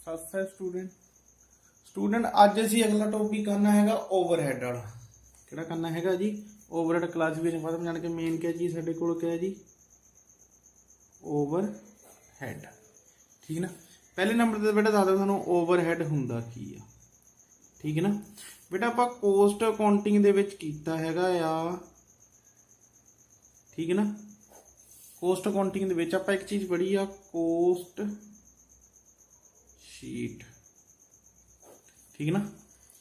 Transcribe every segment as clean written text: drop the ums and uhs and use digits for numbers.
सत है स्टूडेंट अज असी अगला टॉपिक करना है ओवरहेड वाला। किहड़ा करना है जी ओवरहेड क्लासिफिकेशन फॉर्म जान के मेन क्या जी साडे कोल क्या है जी ओवरहेड। ठीक है ना। पहले नंबर ते बेटा दस दो सानू ओवरहेड हुंदा की आ। ठीक है ना बेटा आपां कोस्ट अकाउंटिंग दे विच कीता हैगा आ। ठीक है ना कोस्ट अकाउंटिंग दे विच आपां एक चीज़ पढ़ी आ कोस्ट शीट। ठीक है ना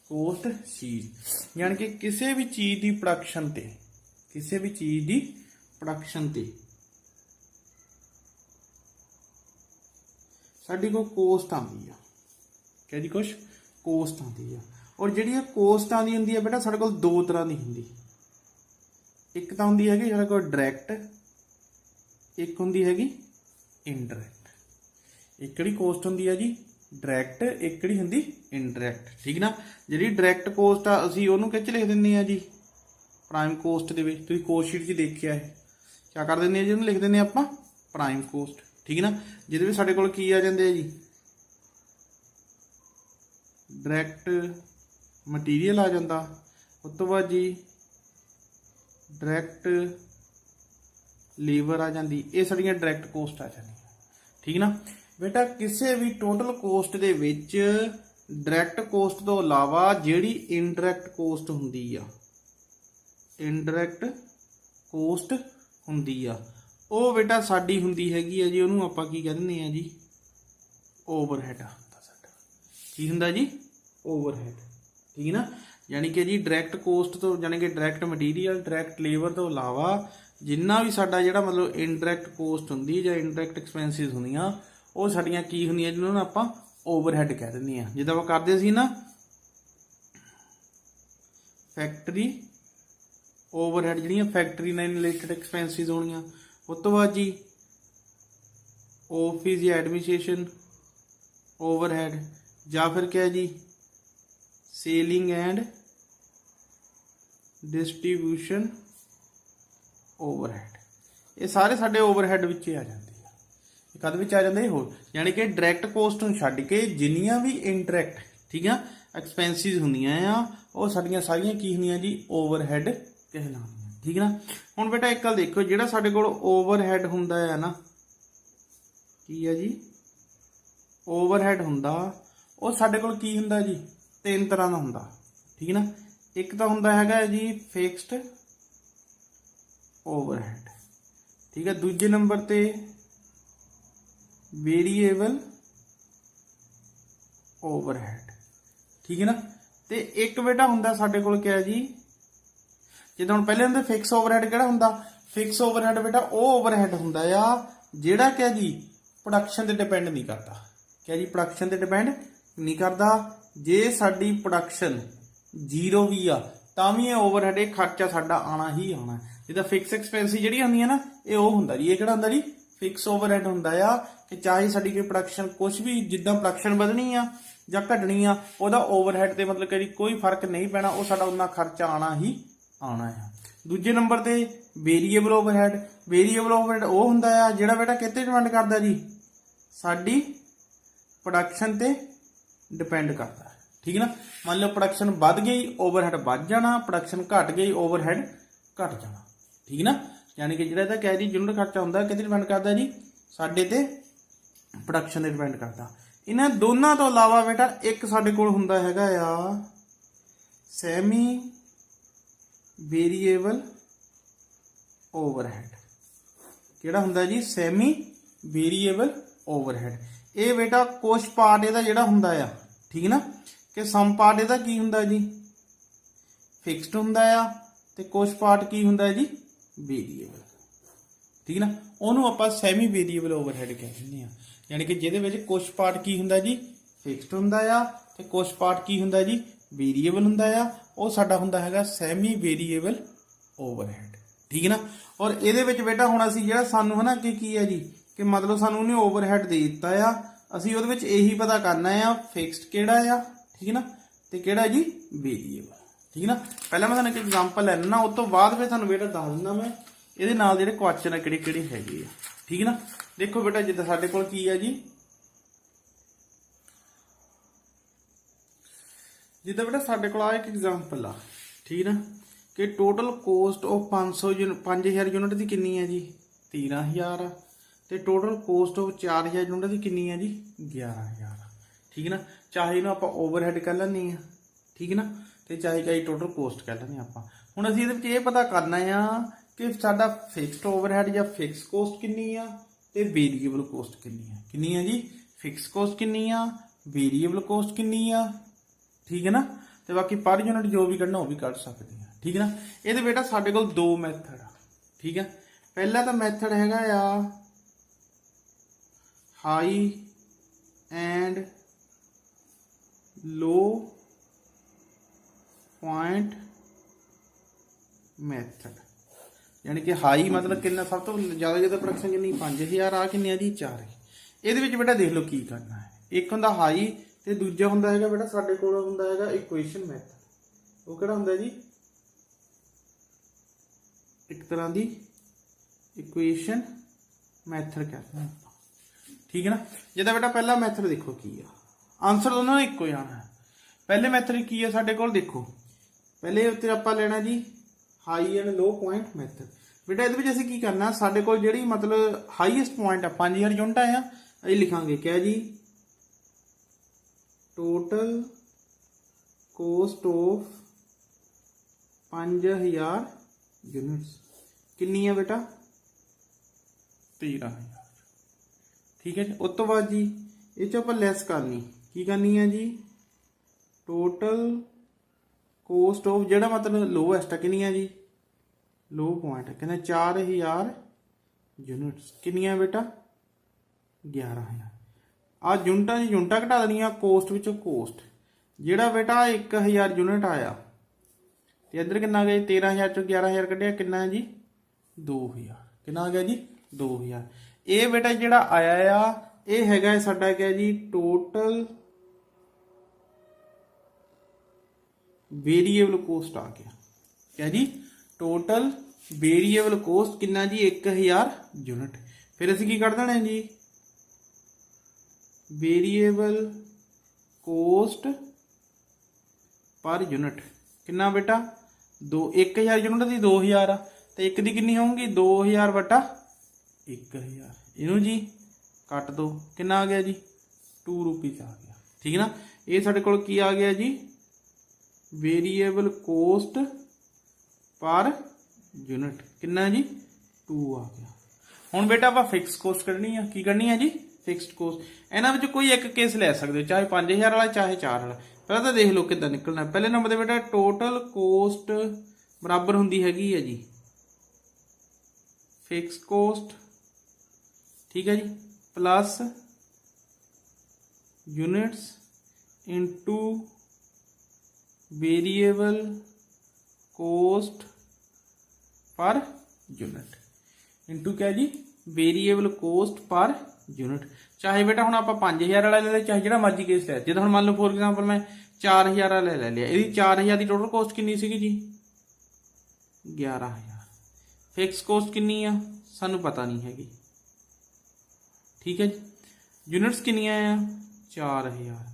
कोस्ट शीट यानी कि किसी भी चीज़ की प्रोडक्शन ते किसी भी चीज़ की प्रोडक्शन ते साडी को कोस्ट आती है। क्या जी कुछ कोस्ट आती है और जी कोस्ट आती होंगी है बेटा साढ़े को दो तरह की होंगी। एक तो होंगी है साढ़े को डायरैक्ट एक होंगी है इनडायरैक्ट। एक जी कोस्ट होंगी है जी डायरैक्ट एक जी होंगी इनडायरैक्ट। ठीक है ना जी डायरैक्ट कोस्ट आ असी उन्होंने किच लिख दें जी प्राइम कोस्ट के तुम कोस्ट शीट च देखिया है क्या कर दें जी उन्होंने लिख दें आप प्राइम कोस्ट। ठीक है ना जिहदे साडे कोल की आ जांदे जी डायरैक्ट मटीरियल आ जाता उस तो बाद जी डायरैक्ट लेबर आ जाती ये साड़ियाँ डायरैक्ट कोस्ट आ जाती। ठीक है ना बेटा किसी भी टोटल कोस्ट दे विच डायरैक्ट कोस्ट तो इलावा जिहड़ी इनडायरैक्ट कोस्ट हुंदी आ इनडायरैक्ट कोस्ट हुंदी आ ਉਹ बेटा साडी हुंदी हैगी है जी ਉਹਨੂੰ ਆਪਾਂ ਕੀ ਕਹਿ ਦਿੰਦੇ ਆ ਜੀ ओवरहेड ਹੁੰਦਾ ਸਾਡਾ। ਕੀ ਹੁੰਦਾ ਜੀ ओवरहेड। ठीक है ना यानी कि जी डायरैक्ट कोस्ट तो यानी कि डायरैक्ट मटीरियल डायरैक्ट लेबर तो इलावा जिन्ना भी साडा जिहड़ा मतलब इनडायरैक्ट कोस्ट हुंदी ਜਾਂ इनडायरैक्ट एक्सपेंसिस ਹੁੰਦੀਆਂ ਉਹ ਸਾਡੀਆਂ ਕੀ ਹੁੰਦੀਆਂ ਜਿਹਨਾਂ ਨੂੰ ਆਪਾਂ ओवरहेड कह ਦਿੰਦੇ ਆ। ਜਿੱਦਾਂ ਆਪਾਂ ਕਰਦੇ ਸੀ ਨਾ फैक्टरी ओवरहेड ਜਿਹੜੀਆਂ फैक्टरी ਨਾਲ रिलेटेड एक्सपेंसिस ਹੋਣੀਆਂ उस तो बाद जी ऑफिस या एडमिनिस्ट्रेशन ओवरहेड या फिर क्या जी सेलिंग एंड डिस्ट्रीब्यूशन ओवरहेड ये सारे साडे ओवरहेड विच आ जाते हैं। कद विच आ जाते हैं होर यानी कि डायरैक्ट कोस्ट नूं छड्ड के जिन्नियां भी इनडायरैक्ट ठीक है एक्सपेंसिस हुंदियां आ वो साडियां सारियां की हुंदियां जी ओवरहेड कहलाउंदियां। ठीक है ना हुण बेटा एक गल देखो जिहड़ा साडे कोल ओवरहेड हुंदा है ना की है जी ओवरहेड हुंदा वो साडे कोल की हुंदा जी तीन तरह का हुंदा। ठीक है ना एक तो हुंदा हैगा जी फिक्स्ड ओवरहेड। ठीक है दूजे नंबर ते वेरीएबल ओवरहेड। ठीक है ना ते एक बेटा हुंदा साडे कोल क्या जी जिद्दां हुण पहले हुंदे फिक्स ओवरहेड किहड़ा हुंदा फिक्स ओवरहेड बेटा वो ओवरहेड हुंदा आ जिहड़ा क्या जी प्रोडक्शन ते डिपेंड नहीं करता। क्या जी प्रोडक्शन ते डिपेंड नहीं करता जे साडी प्रोडक्शन जीरो भी आ तां भी ओवरहेड ये खर्चा साडा आना ही आना। जिद्दां फिक्स एक्सपेंसिस जिहड़ी हुंदियां ना ये वो हुंदा जी ये किहड़ा हुंदा जी फिक्स ओवरहेड हुंदा आ कि चाहे साडी कोई प्रोडक्शन कुछ भी जिद्दां प्रोडक्शन वधनी आ जां घटनी आ ओहदा ओवरहेड ते मतलब कि कोई फर्क नहीं पैना वो साडा उन्ना खर्चा आना ही आना है। दूजे नंबर ते वेरीएबल ओवरहेड वो हुंदा है जिहड़ा बेटा किते डिपेंड करदा जी साडी प्रोडक्शन ते डिपेंड करता है। ठीक है ना मान लो प्रोडक्शन बढ़ गई ओवरहेड बढ़ जाना प्रोडक्शन घट गई ओवरहेड घट जाना। ठीक है ना यानी कि जिहड़ा क्या जी यूनिट खर्चा हुंदा किते डिपेंड करदा जी साडे ते प्रोडक्शन ते डिपेंड करदा। इन्हां दोनों तो इलावा बेटा एक साडे कोल हुंदा हैगा आ सैमी वेरीएबल ओवरहेड। किहड़ा हुंदा जी सैमी वेरीएबल ओवरहेड ये बेटा कुछ पार्ट इहदा जिहड़ा हुंदा आ ठीक है ना कि सम पार्ट इहदा की हुंदा जी फिक्स्ड हुंदा आ ते कुछ पार्ट की हुंदा जी वेरीएबल। ठीक है ना उहनूं आपां सैमी वेरीएबल ओवरहेड कह दिंदे आ यानी कि जिहदे विच कुछ पार्ट की हुंदा जी फिक्स्ड हुंदा आ ते कुछ पार्ट की हुंदा जी वेरीएबल हुंदा आ वो साडा हुंदा हैगा सैमी वेरीएबल ओवरहेड। ठीक है ना और इहदे विच बेटा हुण असीं जिहड़ा सानूं है ना कि की है जी कि मतलब सानूं उहने ओवरहेड दे दित्ता आ असीं उहदे विच यही पता करना है फिक्स्ड किहड़ा आ ठीक है ना ते किहड़ा जी वेरीएबल। ठीक है ना पहले मैं तुहानूं एक एग्जांपल लैना उस तो बाद फिर तुहानूं बेटा दस दिंदा मैं इहदे नाल जिहड़े क्वेश्चन आ किहड़े हैगे आ। ठीक है ना देखो बेटा जिद्दां साडे कोल की है जी ਜਿੱਦਾਂ ਬੇਟਾ ਸਾਡੇ ਕੋਲ ਆ ਇੱਕ ਐਗਜ਼ਾਮਪਲ ਆ, ਠੀਕ ਨਾ, ਕਿ ਟੋਟਲ ਕੋਸਟ ਆਫ 5000 ਯੂਨਿਟ ਦੀ ਕਿੰਨੀ ਹੈ ਜੀ 13000 ਆ, ਤੇ ਟੋਟਲ ਕੋਸਟ ਆਫ 4000 ਯੂਨਿਟ ਦੀ ਕਿੰਨੀ ਹੈ ਜੀ 11000 ਆ, ਠੀਕ ਨਾ। ਚਾਹੇ ਇਹਨੂੰ ਆਪਾਂ ਓਵਰਹੈਡ ਕਹਿ ਲੈਂਦੇ ਆ, ਠੀਕ ਨਾ, ਤੇ ਚਾਹੇ ਚਾਹੇ ਟੋਟਲ ਕੋਸਟ ਕਹਿ ਲੈਂਦੇ ਆਪਾਂ। ਹੁਣ ਅਸੀਂ ਇਹਦੇ ਵਿੱਚ ਇਹ ਪਤਾ ਕਰਨਾ ਆ ਕਿ ਸਾਡਾ ਫਿਕਸਡ ਓਵਰਹੈਡ ਜਾਂ ਫਿਕਸ ਕੋਸਟ ਕਿੰਨੀ ਆ ਤੇ ਵੇਰੀਏਬਲ ਕੋਸਟ ਕਿੰਨੀ ਆ ਜੀ। ਫਿਕਸ ਕੋਸਟ ਕਿੰਨੀ ਆ, ਵੇਰੀਏਬਲ ਕੋਸਟ ਕਿੰਨੀ ਆ, ਠੀਕ ਹੈ ਨਾ। ਤੇ ਬਾਕੀ ਪਰ ਯੂਨਿਟ ਜੋ ਵੀ ਕੱਢਣਾ ਉਹ ਵੀ ਕੱਢ ਸਕਦੇ ਆ, ਠੀਕ ਹੈ ਨਾ। ਇਹਦੇ ਬੇਟਾ ਸਾਡੇ ਕੋਲ ਦੋ ਮੈਥਡ ਆ, ਠੀਕ ਹੈ। ਪਹਿਲਾ ਤਾਂ ਮੈਥਡ ਹੈਗਾ ਆ ਹਾਈ ਐਂਡ लो पॉइंट मैथड, यानी कि हाई मतलब कितना सब तो ज़्यादा प्रोडक्शन कितनी 5000 आ किन्नी जी 4। ये बेटा देख लो की करना है, एक होंदा हाई ते दूजा होंदा है बेटा साडे कोल होंदा है इक्वेशन मैथड। वो किहड़ा होंदा जी एक तरह की इक्वेशन मैथड कहते हैं, ठीक है ना। जिहदा बेटा पहला मैथड देखो की आ, आंसर दोनों इको ही आना है। पहले मैथड की है साडे कोल देखो, पहले उत्ते आपां लेना जी high and low point method. बेटा इहदे विच असीं की करना, साडे कोल जिहड़ी मतलब हाईएस्ट पॉइंट आ 5000 यूनिट आ, ये लिखांगे क्या जी टोटल कोस्ट ऑफ 5000 यूनिट्स कितनी है बेटा 13000, ठीक है। उस तो बाद जी ये चो आपां लैस करनी की करनी है जी टोटल कोस्ट ऑफ जेड़ा मतलब लोएस्ट है कितनी है जी लो पॉइंट है कहते 4000 यूनिट्स कितनी है बेटा 11000। आ यूनिटा घटा देनिया कोस्ट विचों कोस्ट जेड़ा बेटा 1000 यूनिट आया तो इधर कितना गया 13000 चो 11000 कढ़िया कितना है जी 2000, कितना आ गया जी 2000। ये बेटा जेड़ा आया आ ये हैगा साडा क्या जी टोटल वेरीएबल कोस्ट आ गया, क्या जी टोटल वेरीएबल कोस्ट कितना जी 1000 यूनिट। फिर असीं की कर देना है जी वेरीएबल कोस्ट पर यूनिट कितना बेटा 1000 यूनिट की 2000 तो एक दी कितनी होगी 2000 बटा 1000, इनू जी कट दो कितना आ गया जी 2 रुपीज़ आ गया, ठीक है ना। ये साडे कोल की आ गया जी वेरीएबल कोस्ट पर यूनिट कितना जी 2 आ गया। हुण बेटा आप फिक्स कोस्ट करनी है, की करनी है जी फिक्सड कोस्ट। इन्हां विच कोई एक केस लै सकते हो, चाहे 5000 वाला चाहे 4 वाला। पहले तो देख लो किद्दां निकलना। पहले नंबर ते बेटा टोटल कोस्ट बराबर हुंदी हैगी है जी फिक्स कोस्ट, ठीक है जी, plus units into variable cost per unit into क्या जी वेरिएबल कोस्ट पर यूनिट। चाहे बेटा हम आप 5000 वाला ले लिया चाहे जो मर्जी केस लै, जो हम मान लो फॉर एग्जाम्पल मैं 4000 वाला ले लिया, ये 4000 की टोटल कोस्ट कितनी सी जी 11000। फिक्स कोस्ट कितनी आ सानू पता नहीं हैगी, ठीक है जी। यूनिट्स कितनी आ 4000,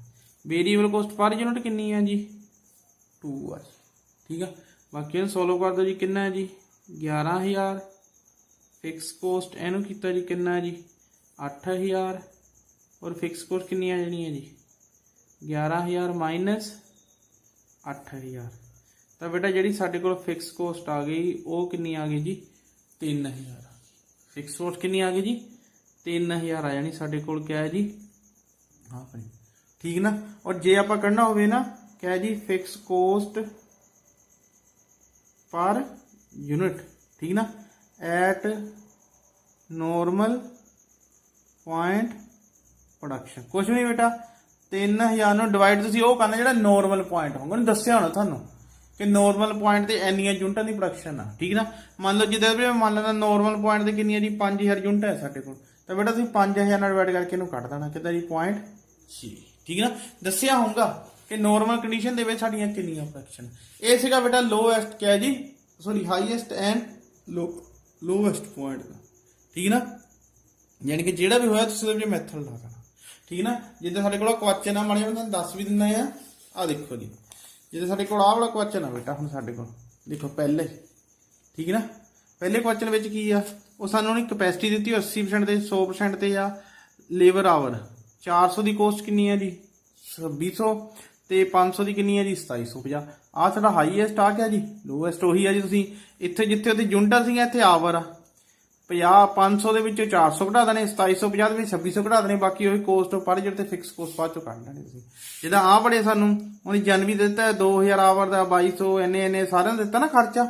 वेरिएबल कोस्ट पर यूनिट कितनी है जी 2 आ, ठीक है। बाकी सोल्व कर दो जी कितना है जी 11000, फिक्स कोस्ट इनू किया जी कितना है जी 8000 और फिक्स कोस्ट कितनी आ जानी है जी 11000 माइनस 8000। तो बेटा जी साढ़े को फिक्स कोस्ट आ गई वो कितनी आ गई जी 3000। फिक्स कोस्ट कितनी आ गई जी 3000 आ जानी साढ़े को क्या है जी हाँ भाई, ठीक ना। और जे आप करना हो ना क्या है जी फिक्स कोस्ट पर यूनिट, ठीक ना, एट नॉर्मल पॉइंट प्रोडक्शन। कुछ नहीं बेटा 3000 डिवाइड तुसीं वो करना जो नॉर्मल पॉइंट होगा, दस्या होना थानू कि नॉर्मल पॉइंट से इन्नियां यूनिटां की प्रोडक्शन आ, ठीक ना। मान लो जिद्दां भी मान लेना नॉर्मल पॉइंट से कितनी जी 5000 यूनिट है साढ़े को, तो बेटा तुसीं 5000 नाल डिवाइड करके इहनूं कट देना कितना जी 0.6, ठीक है ना। दस्या होगा कि नॉर्मल कंडीशन दे विच साडीआं कितनियां प्रोडक्शन। ये सीगा बेटा लोएस्ट क्या है जी sorry highest and lowest point का, ठीक है ना। यानी कि जिहड़ा भी होया तुसीं इहदे विच मैथड ला देना, ठीक है ना। जिद्दां साडे कोल क्वेश्चन आ माड़े मैं दस भी दिंदा आ देखो जी जिद्दां साडे कोल आह वाला क्वेश्चन है बेटा, हुण साडे कोल देखो पहले, ठीक है ना, पहले क्वेश्चन में की आ वो सानू उन्हें कैपेसिटी दी 80% ते 100% ते आ, लेबर आवर 400 की कोस्ट कितनी है जी 2600 ਤੇ 500 ਦੀ ਕਿੰਨੀ ਹੈ ਜੀ 2750। ਆ ਸਾਡਾ ਹਾਈਐਸਟ ਆ ਗਿਆ ਜੀ, ਲੋਐਸਟ ਉਹੀ ਆ ਜੀ। ਤੁਸੀਂ ਇੱਥੇ ਜਿੱਥੇ ਉਹਦੀ ਯੂਨਿਟਾਂ ਸੀਗੀਆਂ ਇੱਥੇ ਆਵਰ ਆ 50 500 ਦੇ ਵਿੱਚੋਂ 400 ਘਟਾ ਦੇਣੇ, 2750 ਦੇ ਵਿੱਚ 2600 ਘਟਾ ਦੇਣੇ, ਬਾਕੀ ਉਹੀ ਕੋਸਟ ਪਰ ਜਿਹੜੇ ਤੇ ਫਿਕਸ ਕੋਸਟ ਬਾਅਦ ਚੋਂ ਕੱਢ ਲੈਣੇ ਤੁਸੀਂ। ਜਿੱਦਾਂ ਆ ਬੜੇ ਸਾਨੂੰ ਹੁਣ ਜਨਵਰੀ ਦੇ ਦਿੱਤਾ 2000 ਆਵਰ ਦਾ 2200 ਇੰਨੇ ਸਾਰਿਆਂ ਨੂੰ ਦਿੱਤਾ ਨਾ ਖਰਚਾ।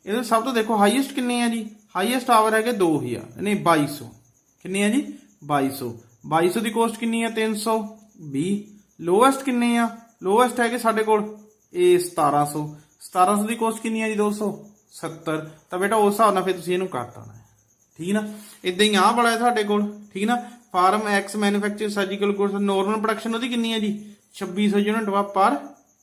ਇਹਦੇ ਸਭ ਤੋਂ ਦੇਖੋ ਹਾਈਐਸਟ ਕਿੰਨੇ ਆ ਜੀ, ਹਾਈਐਸਟ ਆਵਰ ਹੈਗੇ 2000 ਨਹੀਂ 2200, ਕਿੰਨੇ ਆ ਜੀ 2200। 2200 ਦੀ ਕੋਸਟ ਕਿੰਨੀ ਆ 320। ਲੋਐਸਟ ਕਿੰਨੇ ਆ, ਲੋਐਸਟ ਹੈਗੇ ਸਾਡੇ ਕੋਲ ਇਹ 1700। 1700 ਦੀ ਕੋਸਟ ਕਿੰਨੀ ਆ ਜੀ 270। ਤਾਂ ਬੇਟਾ ਉਸ ਹਿਸਾਬ ਨਾਲ ਫਿਰ ਤੁਸੀਂ ਇਹਨੂੰ ਕੱਟ ਆਉਣਾ ਹੈ, ਠੀਕ ਨਾ। ਇਦਾਂ ਹੀ ਆਹ ਬੜਾ ਹੈ ਸਾਡੇ ਕੋਲ, ਠੀਕ ਨਾ। Firm X manufacture surgical goods normal production ਉਹਦੀ ਕਿੰਨੀ ਹੈ ਜੀ 2600 ਯੂਨਿਟ ਪਰ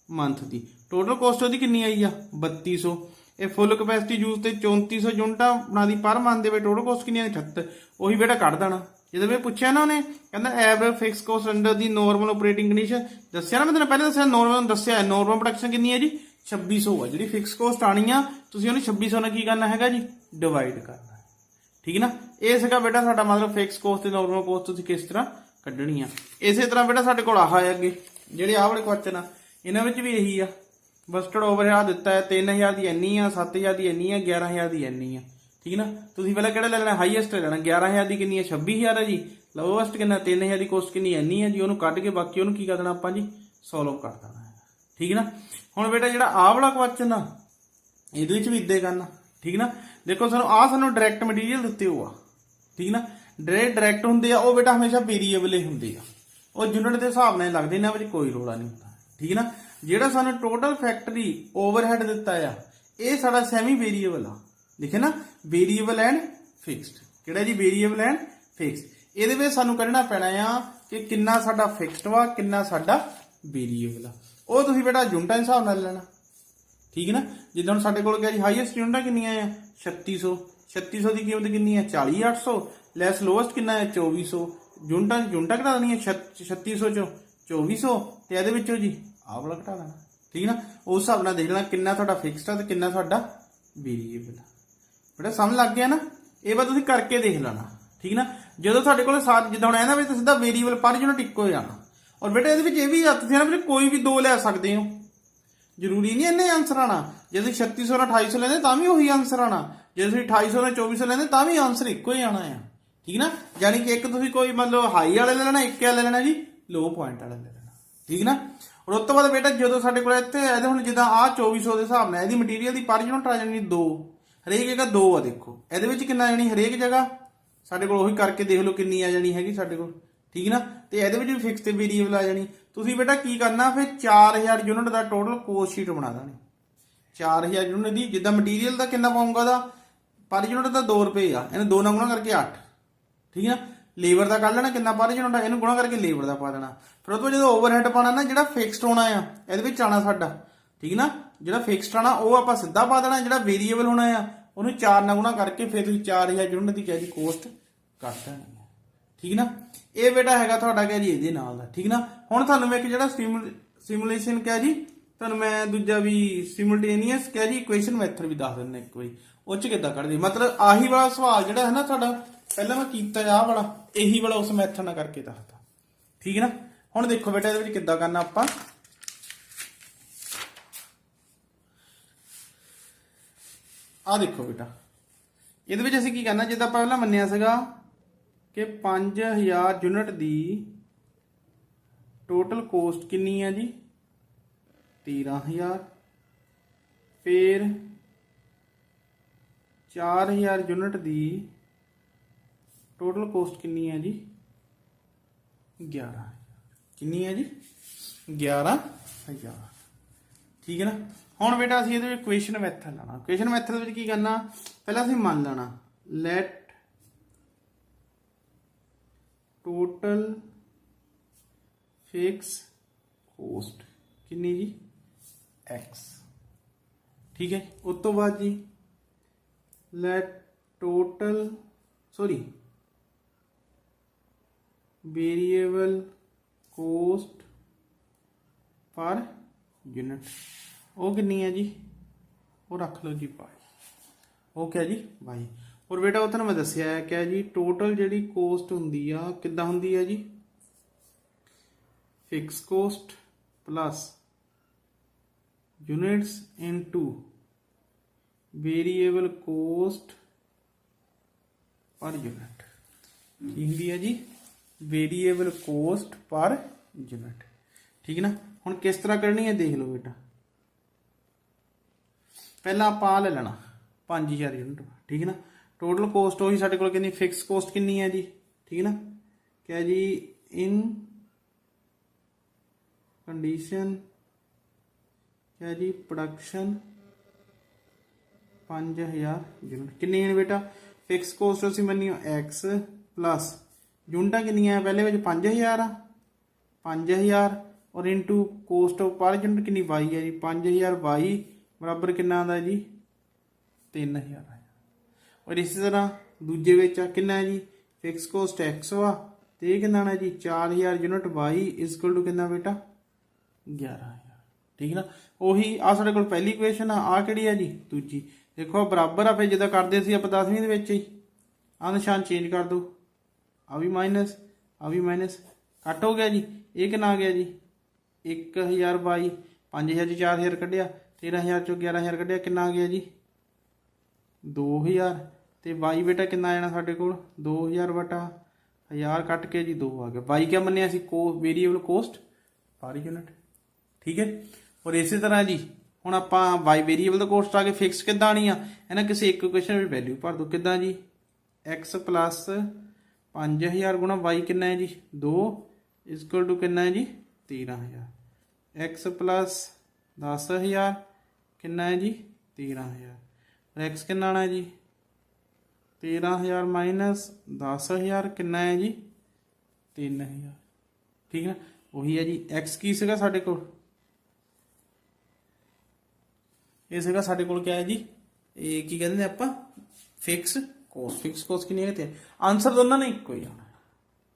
ਮੰਥ ਦੀ। ਟੋਟਲ ਕੋਸਟ ਉਹਦੀ ਕਿੰਨੀ ਆਈ ਆ 3200। ਇਹ ਫੁੱਲ ਕਪੈਸਿਟੀ ਯੂਜ਼ ਤੇ 3400 ਯੂਨਿਟਾਂ ਬਣਾਦੀ ਪਰ ਮੰਥ ਦੇ ਵਿੱਚ ਟੋਟਲ ਕੋਸਟ ਕਿੰਨੀ ਆ 78। ਉਹੀ ਬੇਟਾ ਕੱਢ ਦੇਣਾ। ਜਦੋਂ ਮੈਂ ਪੁੱਛਿਆ ਨਾ ਉਹਨੇ ਕਹਿੰਦਾ ਐਵਰੇਜ ਫਿਕਸ ਕੋਸਟ ਅੰਡਰ ਦੀ ਨੋਰਮਲ ਆਪਰੇਟਿੰਗ ਕੰਡੀਸ਼ਨ, ਦੱਸਿਆ ਨਾ ਮੈਂ ਤੈਨੂੰ ਪਹਿਲਾਂ ਦੱਸਿਆ ਨੋਰਮਲ ਦੱਸਿਆ ਨੋਰਮਲ ਪ੍ਰੋਡਕਸ਼ਨ ਕਿੰਨੀ ਹੈ ਜੀ 2600 ਆ। ਜਿਹੜੀ ਫਿਕਸ ਕੋਸਟ ਆਣੀ ਆ ਤੁਸੀਂ ਉਹਨੂੰ 2600 ਨਾਲ ਕੀ ਕਰਨਾ ਹੈਗਾ ਜੀ ਡਿਵਾਈਡ ਕਰਨਾ, ਠੀਕ ਨਾ। ਇਹ ਸੀਗਾ ਬੇਟਾ ਸਾਡਾ ਮਤਲਬ ਫਿਕਸ ਕੋਸਟ ਤੇ ਨੋਰਮਲ ਕੋਸਟ ਤੁਸੀਂ ਕਿਸ ਤਰ੍ਹਾਂ ਕੱਢਣੀ ਆ। ਇਸੇ ਤਰ੍ਹਾਂ ਬੇਟਾ ਸਾਡੇ ਕੋਲ ਆਹ ਹੈ ਅੱਗੇ ਜਿਹੜੇ ਆਹ ਵਾਲੇ ਕੁਐਸਚਨ ਆ ਇਹਨਾਂ ਵਿੱਚ ਵੀ ਇਹੀ ਆ। ਬਸਟਡ ਓਵਰਹੈਡ ਦਿੱਤਾ ਹੈ 3000 ਦੀ ਇੰਨੀ ਆ, 7000 ਦੀ ਇੰਨੀ ਆ, 11000 ਦੀ ਇੰਨੀ ਆ, ਠੀਕ ਨਾ। ਤੁਸੀਂ ਪਹਿਲਾਂ ਕਿਹੜਾ ਲੈ ਲੈਣਾ ਹਾਈਐਸਟ ਲੈ ਲੈਣਾ। 11000 ਦੀ ਕਿੰਨੀ ਹੈ 26000 ਹੈ ਜੀ। ਲੋਐਸਟ ਕਿੰਨਾ 3000 ਦੀ ਕੋਸਟ ਕਿੰਨੀ ਇੰਨੀ ਹੈ ਜੀ। ਉਹਨੂੰ ਕੱਢ ਕੇ ਬਾਕੀ ਉਹਨੂੰ ਕੀ ਕਰ ਦੇਣਾ ਆਪਾਂ ਜੀ ਸੋਲਵ ਕਰ ਦੇਣਾ ਹੈ, ਠੀਕ ਨਾ। ਹੁਣ ਬੇਟਾ ਜਿਹੜਾ ਆਹ ਵਾਲਾ ਕੁਐਸਚਨ ਆ ਇਹਦੇ ਵਿੱਚ ਵੀ ਇੱਦਾਂ ਕਰਨਾ, ਠੀਕ ਨਾ। ਦੇਖੋ ਸਾਨੂੰ ਡਾਇਰੈਕਟ ਮਟੀਰੀਅਲ ਦਿੱਤੇ ਹੋ ਆ, ਠੀਕ ਨਾ। ਡਾਇਰੈਕਟ ਹੁੰਦੇ ਆ ਉਹ ਬੇਟਾ ਹਮੇਸ਼ਾ ਵੇਰੀਏਬਲ ਹੀ ਹੁੰਦੇ ਆ, ਉਹ ਯੂਨਿਟ ਦੇ ਹਿਸਾਬ ਨਾਲ ਲੱਗਦੇ, ਇਹਨਾਂ ਵਿੱਚ ਕੋਈ ਰੋਲਾ ਨਹੀਂ ਹੁੰਦਾ, ਠੀਕ ਨਾ। ਜਿਹੜਾ ਸਾਨੂੰ ਟੋਟਲ ਫੈਕਟਰੀ ਓਵਰਹੈਡ ਦਿੱਤਾ ਆ ਇਹ ਸਾਡਾ ਸੈਮੀ ਵੇਰੀਏਬਲ ਆ, ਲਿਖੇ ਨਾ ਵੇਰੀਏਬਲ ਐਂਡ ਫਿਕਸਡ। ਕਿਹੜਾ ਜੀ ਵੇਰੀਏਬਲ ਐਂਡ ਫਿਕਸਡ। ਇਹਦੇ ਵਿੱਚ ਸਾਨੂੰ ਕੱਢਣਾ ਪੈਣਾ ਆ ਕਿ ਕਿੰਨਾ ਸਾਡਾ ਫਿਕਸਡ ਵਾ ਕਿੰਨਾ ਸਾਡਾ ਵੇਰੀਏਬਲ ਆ। ਉਹ ਤੁਸੀਂ ਬੇਟਾ ਯੂਨਿਟਾਂ ਦੇ ਹਿਸਾਬ ਨਾਲ ਲੈਣਾ, ਠੀਕ ਨਾ। ਜਿੱਦਾਂ ਹੁਣ ਸਾਡੇ ਕੋਲ ਕਿਹਾ ਜੀ ਹਾਈਐਸਟ ਯੂਨਿਟਾਂ ਕਿੰਨੀਆਂ ਆ 3600। 3600 ਦੀ ਕੀਮਤ ਕਿੰਨੀ ਹੈ 40800। ਲੈਸ ਲੋਐਸਟ ਕਿੰਨਾ ਹੈ 2400। ਯੂਨਿਟਾਂ ਘਟਾ ਦੇਣੀਆਂ 3600 ਚੋਂ 2400 ਤੇ ਇਹਦੇ ਵਿੱਚੋਂ ਜੀ ਆਹ ਵਾਲਾ ਘਟਾ ਦੇਣਾ, ਠੀਕ ਨਾ। ਉਸ ਹਿਸਾਬ ਨਾਲ ਦੇਖ ਲੈਣਾ ਕਿੰਨਾ ਤੁਹਾਡਾ ਫਿਕਸਡ ਆ ਤੇ ਕਿੰਨਾ ਤੁਹਾਡਾ ਵੇਰੀਏਬਲ ਆ। ਬੇਟਾ ਸਮਝ ਲੱਗ ਗਿਆ ਨਾ। ਇਹ ਬਾਤ ਤੁਸੀਂ ਕਰਕੇ ਦੇਖ ਲੈਣਾ, ਠੀਕ ਨਾ। ਜਦੋਂ ਤੁਹਾਡੇ ਕੋਲ ਜਿੱਦਾਂ ਹੁਣ ਇਹਨਾਂ ਵਿੱਚ ਤਾਂ ਸਿੱਧਾ ਵੇਰੀਏਬਲ ਪਰ ਯੂਨਿਟ ਇੱਕੋ ਜਾਣਾ। ਔਰ ਬੇਟਾ ਇਹਦੇ ਵਿੱਚ ਇਹ ਵੀ ਆ ਤੁਸੀਂ ਇਹਨਾਂ ਵਿੱਚ ਕੋਈ ਵੀ ਦੋ ਲੈ ਸਕਦੇ ਹੋ, ਜ਼ਰੂਰੀ ਨਹੀਂ ਇੰਨੇ ਆਨਸਰ ਆਣਾ। ਜੇ ਤੁਸੀਂ 3600 ਨਾਲ 2800 ਲੈਂਦੇ ਤਾਂ ਵੀ ਉਹੀ ਆਨਸਰ ਆਣਾ, ਜੇ ਤੁਸੀਂ 2800 ਨਾਲ 2400 ਲੈਂਦੇ ਤਾਂ ਵੀ ਆਨਸਰ ਇੱਕੋ ਹੀ ਆਣਾ ਆ, ਠੀਕ ਨਾ। ਯਾਨੀ ਕਿ ਇੱਕ ਤੁਸੀਂ ਕੋਈ ਮਤਲਬ ਹਾਈ ਵਾਲੇ ਲੈ ਲੈਣਾ, ਇੱਕ ਲੈ ਲੈਣਾ ਜੀ ਲੋ ਪੁਆਇੰਟ ਵਾਲਾ ਲੈ ਲੈਣਾ, ਠੀਕ ਨਾ। ਔਰ ਉਸ ਤੋਂ ਬਾਅਦ ਬੇਟਾ ਜਦੋਂ ਸਾਡੇ ਕੋਲ ਇੱਥੇ ਇਹਦੇ ਹੁਣ ਜਿੱਦਾਂ ਆਹ 2400 ਦੇ ਹਿਸਾਬ ਨਾਲ ਇਹਦੀ ਮਟੀਰੀਅਲ ਦੀ ਪਰ ਯੂਨਿਟ ਆ ਜਾਣੀ 2, ਹਰੇਕ ਜਗ੍ਹਾ 2 ਆ। ਦੇਖੋ ਇਹਦੇ ਵਿੱਚ ਕਿੰਨਾ ਜਾਣੀ ਹਰੇਕ ਜਗ੍ਹਾ ਸਾਡੇ ਕੋਲ ਉਹੀ ਕਰਕੇ ਦੇਖ ਲਓ ਕਿੰਨੀ ਆ ਜਾਣੀ ਹੈਗੀ ਸਾਡੇ ਕੋਲ, ਠੀਕ ਨਾ। ਤੇ ਇਹਦੇ ਵਿੱਚ ਵੀ ਫਿਕਸ ਤੇ ਵੇਰੀਏਬਲ ਆ ਜਾਣੀ। ਤੁਸੀਂ ਬੇਟਾ ਕੀ ਕਰਨਾ ਫਿਰ 4000 ਯੂਨਿਟ ਦਾ ਟੋਟਲ ਕੋਸਟ ਸ਼ੀਟ ਬਣਾ ਦੇਣੀ। 4000 ਯੂਨਿਟ ਦੀ ਜਿੱਦਾਂ ਮਟੀਰੀਅਲ ਦਾ ਕਿੰਨਾ ਪਾਉਂਗਾ ਦਾ ਪਰ ਯੂਨਿਟ ਦਾ 2 ਰੁਪਏ ਆ, ਇਹਨੂੰ 2 ਨਾਲ ਗੁਣਾ ਕਰਕੇ 8, ਠੀਕ ਨਾ। ਲੇਬਰ ਦਾ ਕੱਢ ਲੈਣਾ ਕਿੰਨਾ ਪਰ ਯੂਨਿਟ ਆ, ਇਹਨੂੰ ਗੁਣਾ ਕਰਕੇ ਲੇਬਰ ਦਾ ਪਾ ਦੇਣਾ। ਫਿਰ ਉਹ ਤੋਂ ਜਦੋਂ ਓਵਰਹੈਡ ਪਾਣਾ ਨਾ ਜਿਹੜਾ ਫਿਕਸਡ ਹੋਣਾ ਆ ਇਹਦੇ ਵਿੱਚ ਆਣਾ ਸਾਡਾ, ਠੀਕ ਨਾ। ਜਿਹੜਾ ਫਿਕਸਡ ਆਣਾ ਉਹ ਆਪਾਂ ਸਿੱਧਾ ਪਾ ਦੇਣਾ, ਜਿਹੜਾ ਵੇਰੀਏਬਲ ਹੋਣਾ ਆ ਉਹਨੂੰ 4 ਨਾਲ ਗੁਣਾ ਕਰਕੇ ਫਿਰ ਤੁਸੀਂ 4000 ਯੂਨਿਟ ਦੀ ਕਿਹਾ ਜੀ ਕੋਸਟ ਕੱਢ ਦੇਣੀ ਹੈ, ਠੀਕ ਨਾ। ਇਹ ਬੇਟਾ ਹੈਗਾ ਤੁਹਾਡਾ ਕਿਹਾ ਜੀ ਇਹਦੇ ਨਾਲ ਦਾ, ਠੀਕ ਨਾ। ਹੁਣ ਤੁਹਾਨੂੰ ਮੈਂ ਇੱਕ ਜਿਹੜਾ ਸਿਮੂਲੇਸ਼ਨ ਕਿਹਾ ਜੀ ਤੁਹਾਨੂੰ ਮੈਂ ਦੂਜਾ ਵੀ ਸਿਮultaneous ਕਿਹਾ ਜੀ ਇਕੁਏਸ਼ਨ ਮੈਥਡ ਵੀ ਦੱਸ ਦਿੰਦਾ ਇੱਕ ਵਾਰੀ, ਉਹ ਚ ਕਿੱਦਾਂ ਕੱਢਦੇ। ਮਤਲਬ ਆਹੀ ਵਾਲਾ ਸਵਾਲ ਜਿਹੜਾ ਹੈ ਨਾ ਤੁਹਾਡਾ ਪਹਿਲਾਂ ਮੈਂ ਕੀਤਾ ਆਹ ਵਾਲਾ ਇਹੀ ਵਾਲਾ ਉਸ ਮੈਥਡ ਨਾਲ ਕਰਕੇ ਦੱਸਦਾ, ਠੀਕ ਹੈ ਨਾ। ਹੁਣ ਦੇਖੋ ਬੇਟਾ ਇਹਦੇ ਵਿੱਚ ਕਿੱਦਾਂ ਕਰਨਾ ਆਪਾਂ। ਆਹ ਦੇਖੋ ਬੇਟਾ ਇਹਦੇ ਵਿੱਚ ਅਸੀਂ ਕੀ ਕਰਨਾ, ਜਿੱਦਾਂ ਆਪਾਂ ਪਹਿਲਾਂ ਮੰਨਿਆ ਸੀਗਾ ਕਿ 5000 ਯੂਨਿਟ ਦੀ ਟੋਟਲ ਕੋਸਟ ਕਿੰਨੀ ਹੈ ਜੀ 13000। ਫਿਰ 4000 ਯੂਨਿਟ ਦੀ ਟੋਟਲ ਕੋਸਟ ਕਿੰਨੀ ਹੈ ਜੀ 11। ਕਿੰਨੀ ਹੈ ਜੀ 11000, ਠੀਕ ਹੈ ਨਾ। ਹੁਣ ਬੇਟਾ ਅਸੀਂ ਇਹਦੇ ਵਿੱਚ ਇਕੁਏਸ਼ਨ ਮੈਥਡ ਲਾਣਾ। ਇਕੁਏਸ਼ਨ ਮੈਥਡ ਵਿੱਚ ਕੀ ਕਰਨਾ, ਪਹਿਲਾਂ ਅਸੀਂ ਮੰਨ ਲੈਣਾ ਲੈਟ ਟੋਟਲ ਫਿਕਸ ਕੋਸਟ ਕਿੰਨੀ ਜੀ x, ਠੀਕ ਹੈ। ਉਸ ਤੋਂ ਬਾਅਦ ਜੀ ਲੈਟ ਟੋਟਲ ਵੇਰੀਏਬਲ ਕੋਸਟ ਪਰ यूनिट ਉਹ ਕਿੰਨੀ ਹੈ ਜੀ ਉਹ ਰੱਖ ਲਓ ਜੀ ਬਾਈ ਉਹ ਕਿਆ ਜੀ ਬਾਈ और बेटा वो मैं दसिया है क्या जी टोटल जी कोस्ट होंगी किदा होंगी है जी fix cost plus units into variable cost per unit की होंगी है जी वेरिएबल कोस्ट पर यूनिट ठीक है ना हुण किस तरह करनी है देख लो बेटा पहला आप ले लेना 5000 यूनिट ठीक है ना टोटल कोस्ट हो साढ़े को फिक्स कोस्ट कितनी है जी ठीक है ना क्या जी इन कंडीशन क्या जी प्रोडक्शन 5000 यूनिट कितनी है बेटा फिक्स कोस्ट असी मनियो एक्स प्लस यूनिटा कितनी पहले 5000 5000 और इंटू कोस्ट पर यूनिट कितनी वाई है जी 5000 वाई बराबर कितना आता जी 3000 और इसी तरह दूजे कितना है जी फिक्स कोस्ट एक्स वा तो यह कितना है जी 4000 यूनिट वाई इजकल टू कितना बेटा 11000 ठीक है ना उही आ साडे कोल पहली इक्वेशन आ किहड़ी है जी दूजी देखो बराबर आ फिर जिदा करते सी आप 10वीं दे विच ही आ निशान चेंज कर दो आ भी माइनस कट हो गया जी ये कितना आ गया जी 1000 वाई 5000 4000 कढ़िया 13000 चो 11000 कढ़िया कितना आ गया जी 2000 तो वाई बेटा कितना आ जाना साढ़े को 2000 बटा 1000 कट के जी 2 आ गया वाई क्या मनिया वेरीएबल कोस्ट पर यूनिट ठीक है और इस तरह जी हुण आप वाई वेरीएबल कोस्ट आ गए फिक्स किदा आनी है ना किसी एक इक्वेशन में वैल्यू भर दो किदा जी एक्स प्लस 5000 गुणा वाई कितना है जी 2 इजकल टू कितना है जी 13000 एक्स प्लस 10000 कितना है जी 13000 और एक्स कितना आना है जी 13000 माइनस 10000 कितना है जी 3000 ठीक है वही है जी एक्स की सीगा साडे कोल ये सीगा साडे कोल क्या है जी ये की कहते हैं आपां फिक्स कोस्ट कितनी है आंसर दोनों ने इक्को ही आना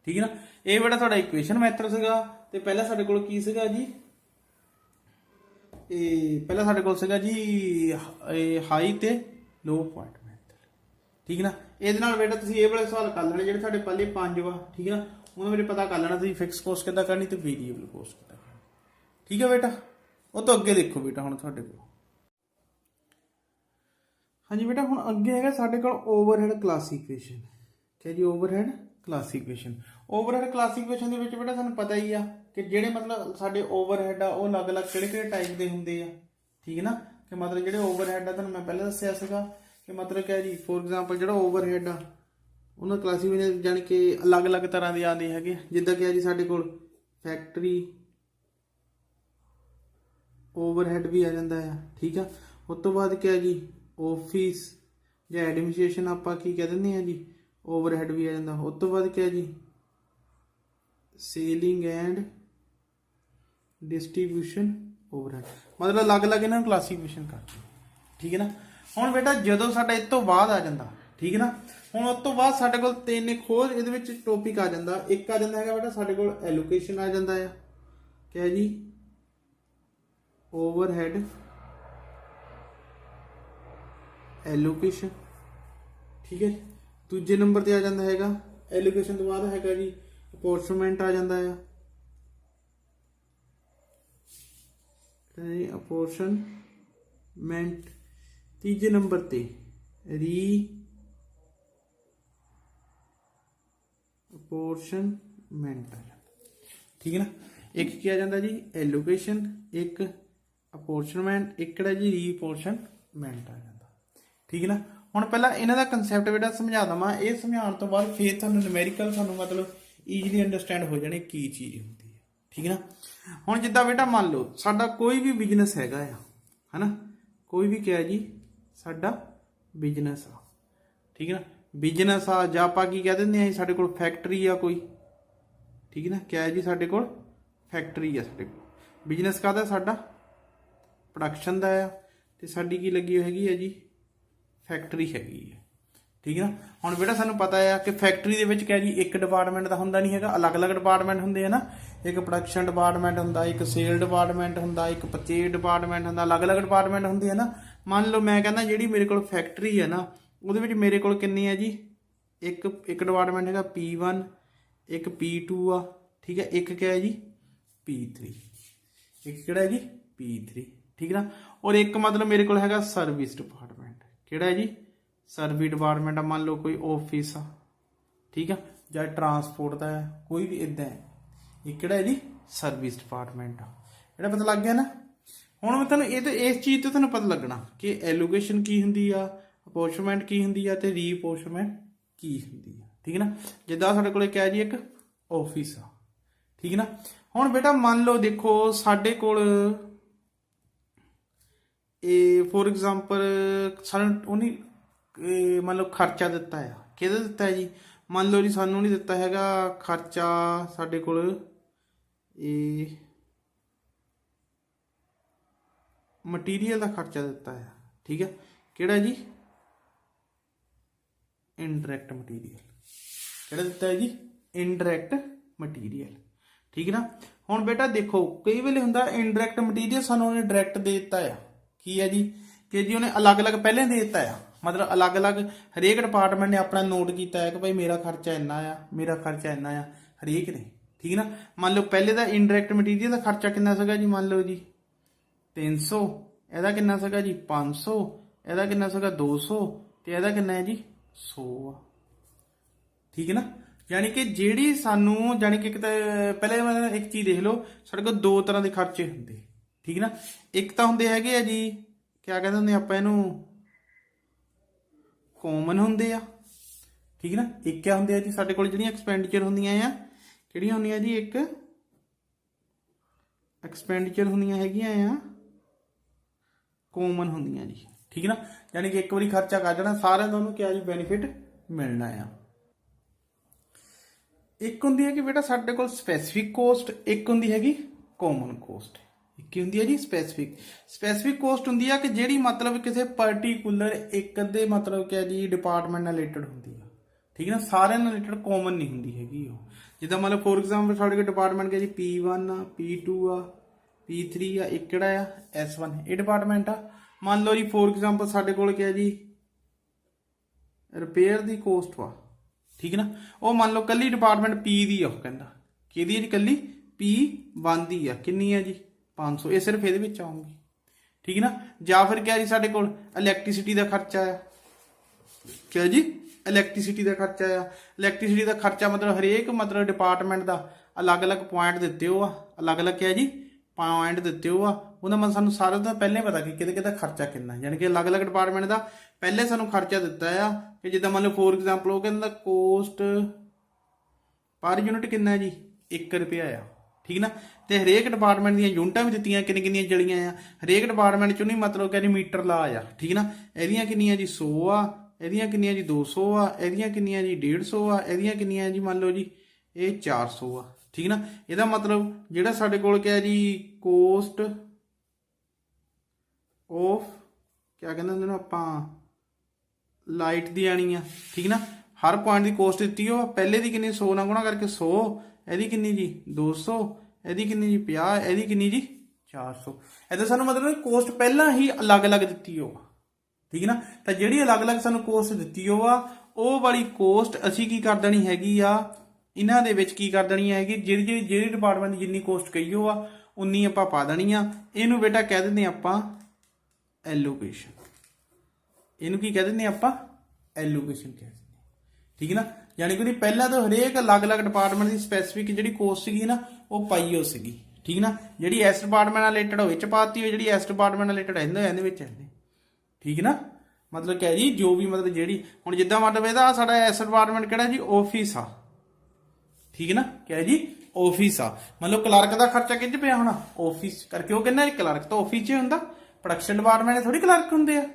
ठीक है ना ये बेटा साडा इक्वेशन मैथड सीगा ते पहला साडे कोल की सीगा जी पहला साडे कोल सीगा जी हाई ते लो पॉइंट मैथड ठीक है ना ये बेटा तुम ये वाले सवाल कर लेने जो साढ़े पहले 5 वा ठीक है ना उन्होंने मेरे पता कर लेना तुम फिक्स कोस्ट कितना करनी तो वेरीएबल कोस्ट कितना करनी ठीक है बेटा वो तो अगे देखो बेटा हम थोड़े को हाँ जी बेटा हम अगे है साढ़े को ओवरहेड क्लासिफिकेशन क्या जी ओवरहेड क्लासिफिकेशन क्लासिफिकेशन के बेटा सानू पता ही आ कि जेडे मतलब साडे ओवरहेड आ वो अलग अलग किहड़े टाइप के होंगे ठीक है ना कि मतलब जेडे ओवरहेड आ तुहानू मैं पहले दस्सिया सीगा कि मतलब क्या जी फॉर एग्जाम्पल जो ओवरहेड आ उन्होंने क्लासिफिकेशन जानी कि अलग अलग तरह की आती है जिदा क्या जी साडे कोल फैक्टरी ओवरहेड भी आ जाता है ठीक है उस तो बाद क्या जी ऑफिस या एडमिनिस्ट्रेशन आप की कह दें जी ओवरहेड भी आ जाता उस तो बाद क्या जी सेलिंग एंड डिस्ट्रीब्यूशन ओवरहेड मतलब अलग अलग इन्होंने क्लासिफिकेशन करते ठीक है ना हुण बेटा जो साडा इस तो बाद आ जाता ठीक है ना हुण उस तो बाद साडे कोल तीन एक होर इहदे विच टॉपिक आ जाता एक आ जाता है बेटा साडे कोल एलोकेशन आ जाता है क्या जी ओवरहेड एलोकेशन ठीक है दूजे नंबर पर आ जाता है एलोकेशन तो बाद है जी अपॉर्चमेंट आ जाता है अपॉर्चमेंट तीजे नंबर ते री अपॉर्चमेंट आ जाता ठीक है ना एक क्या जाता जी एलोकेशन एक अपॉर्चमेंट एक जी री अपॉर्चमेंट आ जाता ठीक है ना हुण पहला इन्हां दा कंसैप्ट बेटा समझा दवां ये समझाउण तो बाद फिर तुहानूं न्यूमेरिकल तुहानूं मतलब ईजीली अंडरस्टैंड हो जाने की चीज़ होंदी है ठीक है ना हुण जिद्दां बेटा मान लो साडा कोई भी बिजनेस हैगा है ना कोई भी क्या जी साडा बिजनेस आ ठीक है ना बिजनेस आ जां आपां की कह दिंदे आ साडे कोल फैक्टरी आ कोई ठीक है ना क्या है जी साडे कोल फैक्टरी आ साडे कोल बिजनेस काहदा साडा प्रोडक्शन दा आ ते साडी की लगी हैगी है जी फैक्टरी हैगी है ठीक है ना हुण बेटा सानूं पता है कि फैक्टरी दे विच क्या जी एक डिपार्टमेंट दा हुंदा नहीं हैगा अलग अलग डिपार्टमेंट हुंदे है ना ਇੱਕ ਪ੍ਰੋਡਕਸ਼ਨ ਡਿਪਾਰਟਮੈਂਟ ਹੁੰਦਾ, ਇੱਕ ਸੇਲ ਡਿਪਾਰਟਮੈਂਟ ਹੁੰਦਾ, ਇੱਕ ਪਰਚੇਜ ਡਿਪਾਰਟਮੈਂਟ ਹੁੰਦਾ, ਅਲੱਗ-ਅਲੱਗ ਡਿਪਾਰਟਮੈਂਟ ਹੁੰਦੇ ਆ ਨਾ। ਮੰਨ ਲਓ ਮੈਂ ਕਹਿੰਦਾ ਜਿਹੜੀ ਮੇਰੇ ਕੋਲ ਫੈਕਟਰੀ ਹੈ ਨਾ, ਉਹਦੇ ਵਿੱਚ ਮੇਰੇ ਕੋਲ ਕਿੰਨੀ ਹੈ ਜੀ, ਇੱਕ ਡਿਪਾਰਟਮੈਂਟ ਹੈਗਾ P1, ਇੱਕ P2 ਆ, ਠੀਕ ਹੈ, ਇੱਕ ਕਿਆ ਹੈ ਜੀ P3, ਇੱਕ ਕਿਹੜਾ ਹੈ ਜੀ P3, ਠੀਕ ਹੈ ਨਾ। ਔਰ ਇੱਕ ਮਤਲਬ ਮੇਰੇ ਕੋਲ ਹੈਗਾ ਸਰਵਿਸ ਡਿਪਾਰਟਮੈਂਟ, ਕਿਹੜਾ ਹੈ ਜੀ ਸਰਵਿਸ ਡਿਪਾਰਟਮੈਂਟ ਆ। ਮੰਨ ਲਓ ਕੋਈ ਆਫਿਸ ਆ, ਠੀਕ ਆ, ਜਾਂ ਟਰਾਂਸਪੋਰਟ ਦਾ ਹੈ, ਕੋਈ ਵੀ ਇੱਦਾਂ ਹੈ, ਇਹ ਕਿਹੜਾ ਹੈ ਜੀ ਸਰਵਿਸ ਡਿਪਾਰਟਮੈਂਟ ਆ। ਇਹਦਾ ਪਤਾ ਲੱਗ ਗਿਆ ਨਾ। ਹੁਣ ਮੈਂ ਤੁਹਾਨੂੰ ਇਸ ਚੀਜ਼ ਤੋਂ ਤੁਹਾਨੂੰ ਪਤਾ ਲੱਗਣਾ ਕਿ ਐਲੋਕੇਸ਼ਨ ਕੀ ਹੁੰਦੀ ਆ, ਅਪੋਰਚਮੈਂਟ ਕੀ ਹੁੰਦੀ ਆ, ਤੇ ਰੀਅਪੋਰਚਮੈਂਟ ਕੀ ਹੁੰਦੀ ਆ, ਠੀਕ ਹੈ ਨਾ। ਜਿੱਦਾਂ ਸਾਡੇ ਕੋਲ ਕਿਹਾ ਜੀ ਇੱਕ ਆਫਿਸ ਆ, ਠੀਕ ਹੈ ਨਾ। ਹੁਣ ਬੇਟਾ ਮੰਨ ਲਓ ਦੇਖੋ ਸਾਡੇ ਕੋਲ ਇਹ ਫੋਰ ਐਗਜ਼ਾਮਪਲ ਸਾਨੂੰ ਉਹਨੇ ਮੰਨ ਲਓ ਖਰਚਾ ਦਿੱਤਾ ਆ, ਕਿਹਦਾ ਦਿੱਤਾ ਹੈ ਜੀ, ਮੰਨ ਲਓ ਜੀ ਸਾਨੂੰ ਨਹੀਂ ਦਿੱਤਾ ਹੈਗਾ ਖਰਚਾ, ਸਾਡੇ ਕੋਲ ਇਹ ਮਟੀਰੀਅਲ ਦਾ ਖਰਚਾ ਦਿੱਤਾ ਹੈ, ਠੀਕ ਹੈ, ਕਿਹੜਾ ਜੀ ਇਨਡਾਇਰੈਕਟ ਮਟੀਰੀਅਲ, ਕਿਹੜਾ ਦਿੱਤਾ ਹੈ ਜੀ ਇਨਡਾਇਰੈਕਟ ਮਟੀਰੀਅਲ, ਠੀਕ ਨਾ। ਹੁਣ ਬੇਟਾ ਦੇਖੋ ਕਈ ਵੇਲੇ ਹੁੰਦਾ ਇਨਡਾਇਰੈਕਟ ਮਟੀਰੀਅਲ ਸਾਨੂੰ ਉਹਨੇ ਡਾਇਰੈਕਟ ਦੇ ਦਿੱਤਾ ਆ, ਕੀ ਹੈ ਜੀ ਕਿ ਜੀ ਉਹਨੇ ਅਲੱਗ-ਅਲੱਗ ਪਹਿਲੇ ਦੇ ਦਿੱਤਾ ਆ, ਮਤਲਬ ਅਲੱਗ-ਅਲੱਗ ਹਰੇਕ ਡਿਪਾਰਟਮੈਂਟ ਨੇ ਆਪਣਾ ਨੋਟ ਕੀਤਾ ਹੈ ਕਿ ਭਾਈ ਮੇਰਾ ਖਰਚਾ ਇੰਨਾ ਆ, ਮੇਰਾ ਖਰਚਾ ਇੰਨਾ ਆ, ਹਰੇਕ ਨੇ, ਠੀਕ ਨਾ। ਮੰਨ ਲਓ ਪਹਿਲੇ ਦਾ ਇਨਡਾਇਰੈਕਟ ਮਟੀਰੀਅਲ ਦਾ ਖਰਚਾ ਕਿੰਨਾ ਸੀਗਾ ਜੀ, ਮੰਨ ਲਓ ਜੀ 300, ਇਹਦਾ ਕਿੰਨਾ ਸੀਗਾ ਜੀ 500, ਇਹਦਾ ਕਿੰਨਾ ਸੀਗਾ 200, ਤੇ ਇਹਦਾ ਕਿੰਨਾ ਹੈ ਜੀ 100 ਆ, ਠੀਕ ਹੈ ਨਾ। ਯਾਨੀ ਕਿ ਜਿਹੜੀ ਸਾਨੂੰ ਯਾਨੀ ਕਿ ਇੱਕ ਤਾਂ ਪਹਿਲੇ ਇੱਕ ਚੀਜ਼ ਦੇਖ ਲਓ, ਸਾਡੇ ਕੋਲ ਦੋ ਤਰ੍ਹਾਂ ਦੇ ਖਰਚੇ ਹੁੰਦੇ, ਠੀਕ ਨਾ। ਇੱਕ ਤਾਂ ਹੁੰਦੇ ਹੈਗੇ ਆ ਜੀ ਕਿਆ ਕਹਿੰਦੇ ਹੁੰਦੇ ਆਪਾਂ ਇਹਨੂੰ ਕਾਮਨ ਹੁੰਦੇ ਆ, ਠੀਕ ਨਾ। ਇੱਕ ਕਿਆ ਹੁੰਦੇ ਆ ਜੀ ਸਾਡੇ ਕੋਲ ਜਿਹੜੀਆਂ ਐਕਸਪੈਂਡੀਚਰ ਹੁੰਦੀਆਂ ਆ, ਕਿਹੜੀਆਂ ਹੁੰਦੀਆਂ ਜੀ, ਇੱਕ ਐਕਸਪੈਂਡੀਚਰ ਹੁੰਦੀਆਂ ਹੈਗੀਆਂ ਆ ਕਾਮਨ ਹੁੰਦੀਆਂ ਜੀ, ਠੀਕ ਨਾ। ਯਾਨੀ ਕਿ ਇੱਕ ਵਾਰੀ ਖਰਚਾ ਕਰ ਦੇਣਾ ਸਾਰਿਆਂ ਦਾ ਉਹਨੂੰ ਕਿਆ ਜੀ ਬੈਨੀਫਿਟ ਮਿਲਣਾ ਆ। ਇੱਕ ਹੁੰਦੀ ਹੈ ਕਿ ਬੇਟਾ ਸਾਡੇ ਕੋਲ ਸਪੈਸੀਫਿਕ ਕੋਸਟ, ਇੱਕ ਹੁੰਦੀ ਹੈਗੀ ਕਾਮਨ ਕੋਸਟ। ਇੱਕ ਹੁੰਦੀ ਹੈ ਜੀ ਸਪੈਸੀਫਿਕ ਕੋਸਟ ਹੁੰਦੀ ਆ ਕਿ ਜਿਹੜੀ ਮਤਲਬ ਕਿਸੇ ਪਾਰਟੀਕੂਲਰ ਇੱਕ ਅੱਧੇ ਮਤਲਬ ਕਿ ਜੀ ਡਿਪਾਰਟਮੈਂਟ ਨਾਲ ਰਿਲੇਟਡ ਹੁੰਦੀ ਆ, ਠੀਕ ਨਾ, ਸਾਰਿਆਂ ਨਾਲ ਰਿਲੇਟਡ ਕਾਮਨ ਨਹੀਂ ਹੁੰਦੀ ਹੈਗੀ ਉਹ। ਜਿੱਦਾਂ ਮਤਲਬ ਫੋਰ ਐਗਜ਼ਾਮਪਲ ਸਾਡੇ ਕੋਲ ਡਿਪਾਰਟਮੈਂਟ ਕਿ ਜੀ P1 ਆ, P2 ਆ, P3 ਆ, ਇੱਕ ਕਿਹੜਾ ਆ S1, ਇਹ ਡਿਪਾਰਟਮੈਂਟ ਆ। ਮੰਨ ਲਓ ਜੀ ਫੋਰ ਐਗਜ਼ਾਮਪਲ ਸਾਡੇ ਕੋਲ ਕਿਹਾ ਜੀ ਰਿਪੇਅਰ ਦੀ ਕੋਸਟ ਵਾ, ਠੀਕ ਨਾ, ਉਹ ਮੰਨ ਲਓ ਕੱਲੀ ਡਿਪਾਰਟਮੈਂਟ P ਦੀ ਆ, ਉਹ ਕਹਿੰਦਾ ਕਿਹਦੀ ਹੈ ਜੀ ਕੱਲੀ P1 ਦੀ ਆ, ਕਿੰਨੀ ਆ ਜੀ 500, ਇਹ ਸਿਰਫ ਇਹਦੇ ਵਿੱਚ ਆਉਂਗੀ, ਠੀਕ ਨਾ। ਜਾਂ ਫਿਰ ਕਿਹਾ ਜੀ ਸਾਡੇ ਕੋਲ ਇਲੈਕਟ੍ਰੀਸਿਟੀ ਦਾ ਖਰਚਾ ਆ, ਕਿਹਾ ਜੀ ਇਲੈਕਟ੍ਰੀਸਿਟੀ ਦਾ ਖਰਚਾ ਆ। ਇਲੈਕਟ੍ਰੀਸਿਟੀ ਦਾ ਖਰਚਾ ਮਤਲਬ ਹਰੇਕ ਮਤਲਬ ਡਿਪਾਰਟਮੈਂਟ ਦਾ ਅਲੱਗ-ਅਲੱਗ ਪੁਆਇੰਟ ਦਿੱਤੇ ਹੋ ਆ, ਅਲੱਗ-ਅਲੱਗ ਕਿਹਾ ਜੀ ਪੁਆਇੰਟ ਦਿੱਤੇ ਹੋ ਆ, ਉਹਦਾ ਮਤਲਬ ਸਾਨੂੰ ਸਾਰਿਆਂ ਤੋਂ ਪਹਿਲਾਂ ਪਤਾ ਕਿ ਕਿਹਦੇ ਕਿਹਦਾ ਖਰਚਾ ਕਿੰਨਾ, ਯਾਨੀ ਕਿ ਅਲੱਗ-ਅਲੱਗ ਡਿਪਾਰਟਮੈਂਟ ਦਾ ਪਹਿਲੇ ਸਾਨੂੰ ਖਰਚਾ ਦਿੱਤਾ ਆ ਕਿ ਜਿੱਦਾਂ ਮੰਨ ਲਓ ਫੋਰ ਐਗਜ਼ਾਮਪਲ ਉਹ ਕਹਿੰਦਾ ਕੋਸਟ ਪਰ ਯੂਨਿਟ ਕਿੰਨਾ ਜੀ 1 ਰੁਪਇਆ ਆ, ਠੀਕ ਨਾ। ਤੇ ਹਰੇਕ ਡਿਪਾਰਟਮੈਂਟ ਦੀਆਂ ਯੂਨਿਟਾਂ ਵੀ ਦਿੱਤੀਆਂ ਕਿੰਨੀਆਂ ਜਲੀਆਂ ਆ, ਹਰੇਕ ਡਿਪਾਰਟਮੈਂਟ ਚੋਂ ਨਹੀਂ ਮਤਲਬ ਕਹਿੰਦੇ ਮੀਟਰ ਲਾ ਆ, ਠੀਕ ਨਾ। ਇਹਦੀਆਂ ਕਿੰਨੀਆਂ ਜੀ 100 ਆ, ਇਹਦੀਆਂ ਕਿੰਨੀਆਂ ਜੀ 200 ਆ, ਇਹਦੀਆਂ ਕਿੰਨੀਆਂ ਜੀ 150 ਆ, ਇਹਦੀਆਂ ਕਿੰਨੀਆਂ ਜੀ ਮੰਨ ਲਓ ਜੀ ਇਹ 400 ਆ, ਠੀਕ ਨਾ। ਇਹਦਾ ਮਤਲਬ ਜਿਹੜਾ ਸਾਡੇ ਕੋਲ ਕਿਹਾ ਜੀ ਕੋਸਟ ਆਫ ਕਿਆ ਕਹਿੰਦੇ ਹੁੰਦੇ ਨੇ ਆਪਾਂ ਲਾਈਟ ਦੀ ਆਣੀ ਆ, ਠੀਕ ਨਾ। ਹਰ ਪੁਆਇੰਟ ਦੀ ਕੋਸਟ ਦਿੱਤੀ ਹੋ, ਪਹਿਲੇ ਦੀ ਕਿੰਨੀ 100 ਨਾਲ ਗੁਣਾ ਕਰਕੇ 100, ਇਹਦੀ ਕਿੰਨੀ ਜੀ 200, ਇਹਦੀ ਕਿੰਨੀ ਜੀ 50, ਇਹਦੀ ਕਿੰਨੀ ਜੀ 400। ਇਹਦਾ ਸਾਨੂੰ ਮਤਲਬ ਕੋਸਟ ਪਹਿਲਾਂ ਹੀ ਅਲੱਗ-ਅਲੱਗ ਦਿੱਤੀ ਹੋ, ਠੀਕ ਨਾ। ਤਾਂ ਜਿਹੜੀ ਅਲੱਗ-ਅਲੱਗ ਸਾਨੂੰ ਕੋਸਟ ਦਿੱਤੀ ਹੋ ਆ, ਉਹ ਵਾਲੀ ਕੋਸਟ ਅਸੀਂ ਕੀ ਕਰ ਦੇਣੀ ਹੈਗੀ ਆ, ਇਹਨਾਂ ਦੇ ਵਿੱਚ ਕੀ ਕਰ ਦੇਣੀ ਹੈਗੀ, ਜਿਹੜੀ ਡਿਪਾਰਟਮੈਂਟ ਦੀ ਜਿੰਨੀ ਕੋਸਟ ਕਹੀ ਹੋ ਆ ਉਨੀ ਆਪਾਂ ਪਾ ਦੇਣੀ ਆ। ਇਹਨੂੰ ਬੇਟਾ ਕਹਿ ਦਿੰਦੇ ਆਪਾਂ ਐਲੋਕੇਸ਼ਨ, ਇਹਨੂੰ ਕੀ ਕਹਿ ਦਿੰਦੇ ਆਪਾਂ ਐਲੋਕੇਸ਼ਨ ਕਹਿ ਦਿੰਦੇ, ਠੀਕ ਨਾ। ਯਾਨੀ ਕਿ ਪਹਿਲਾਂ ਤਾਂ ਹਰੇਕ ਅਲੱਗ-ਅਲੱਗ ਡਿਪਾਰਟਮੈਂਟ ਦੀ ਸਪੈਸੀਫਿਕ ਜਿਹੜੀ ਕੋਸਟ ਸੀਗੀ ਨਾ ਉਹ ਪਾਈ ਹੋ ਸੀਗੀ, ਠੀਕ ਨਾ। ਜਿਹੜੀ ਇਸ ਡਿਪਾਰਟਮੈਂਟ ਨਾਲ ਰਿਲੇਟਡ ਉਹ ਵਿੱਚ ਪਾਤੀ ਹੋਈ, ਜਿਹੜੀ ਇਸ ਡਿਪਾਰਟਮੈਂਟ ਨਾਲ ਰਿਲੇਟਡ ਇਹਦੇ ਵਿੱਚ ਇਹਦੇ, ਠੀਕ ਨਾ। ਮਤਲਬ ਕਿਹਾ ਜੀ ਜੋ ਵੀ ਮਤਲਬ ਜਿਹੜੀ ਹੁਣ ਜਿੱਦਾਂ ਮਤਲਬ ਇਹਦਾ ਸਾਡਾ ਇਸ ਡਿਪਾਰਟਮੈਂਟ ਕਿਹੜਾ ਜੀ ਆਫਿਸ ਆ, ਠੀਕ ਨਾ, ਕਿਹਾ ਜੀ ਆਫਿਸ ਆ। ਮਤਲਬ ਕਲਰਕ ਦਾ ਖਰਚਾ ਕਿੱਥੇ ਪਿਆ ਹੋਣਾ ਆਫਿਸ ਕਰਕੇ, ਉਹ ਕਹਿੰਦਾ ਕਲਰਕ ਤਾਂ ਆਫਿਸ 'ਚ ਹੁੰਦਾ, ਪ੍ਰੋਡਕਸ਼ਨ ਡਿਪਾਰਟਮੈਂਟ ਥੋੜੀ ਕਲਰਕ ਹੁੰਦੇ ਆ,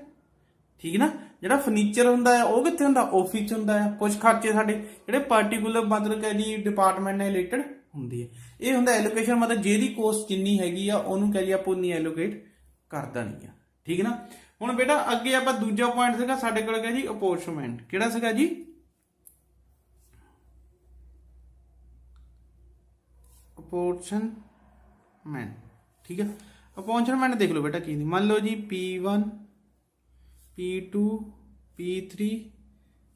ਠੀਕ ਨਾ। ਜਿਹੜਾ ਫਰਨੀਚਰ ਹੁੰਦਾ ਆ ਉਹ ਕਿੱਥੇ ਹੁੰਦਾ ਆਫਿਸ 'ਚ ਹੁੰਦਾ ਆ। ਕੁਝ ਖਰਚੇ ਸਾਡੇ ਜਿਹੜੇ ਪਾਰਟੀਕੂਲਰ ਮਤਲਬ ਕਿ ਜੀ ਡਿਪਾਰਟਮੈਂਟ ਨਾਲ ਰਿਲੇਟਡ ਹੁੰਦੀ ਹੈ। ਇਹ ਹੁੰਦਾ ਐਲੋਕੇਸ਼ਨ, ਮਤਲਬ ਜਿਹਦੀ ਕੋਸਟ ਜਿੰਨੀ ਹੈਗੀ ਆ ਉਹਨੂੰ ਕਹ ਜੀ ਆਪਾਂ ਉਨੀ ਐਲੋਕੇਟ ਕਰ ਦੇਣੀ ਆ, ਠੀਕ ਨਾ। ਹੁਣ ਬੇਟਾ ਅੱਗੇ ਆਪਾਂ ਦੂਜਾ ਪੁਆਇੰਟ ਸੀਗਾ ਸਾਡੇ ਕੋਲ ਕਿਹਾ ਜੀ ਅਪੋਰਚਮੈਂਟ, ਕਿਹੜਾ ਸੀਗਾ ਜੀ अपॉर्चनमेंट। ठीक है, अपॉर्चनमेंट देख लो बेटा की मान लो जी P1 P2 P3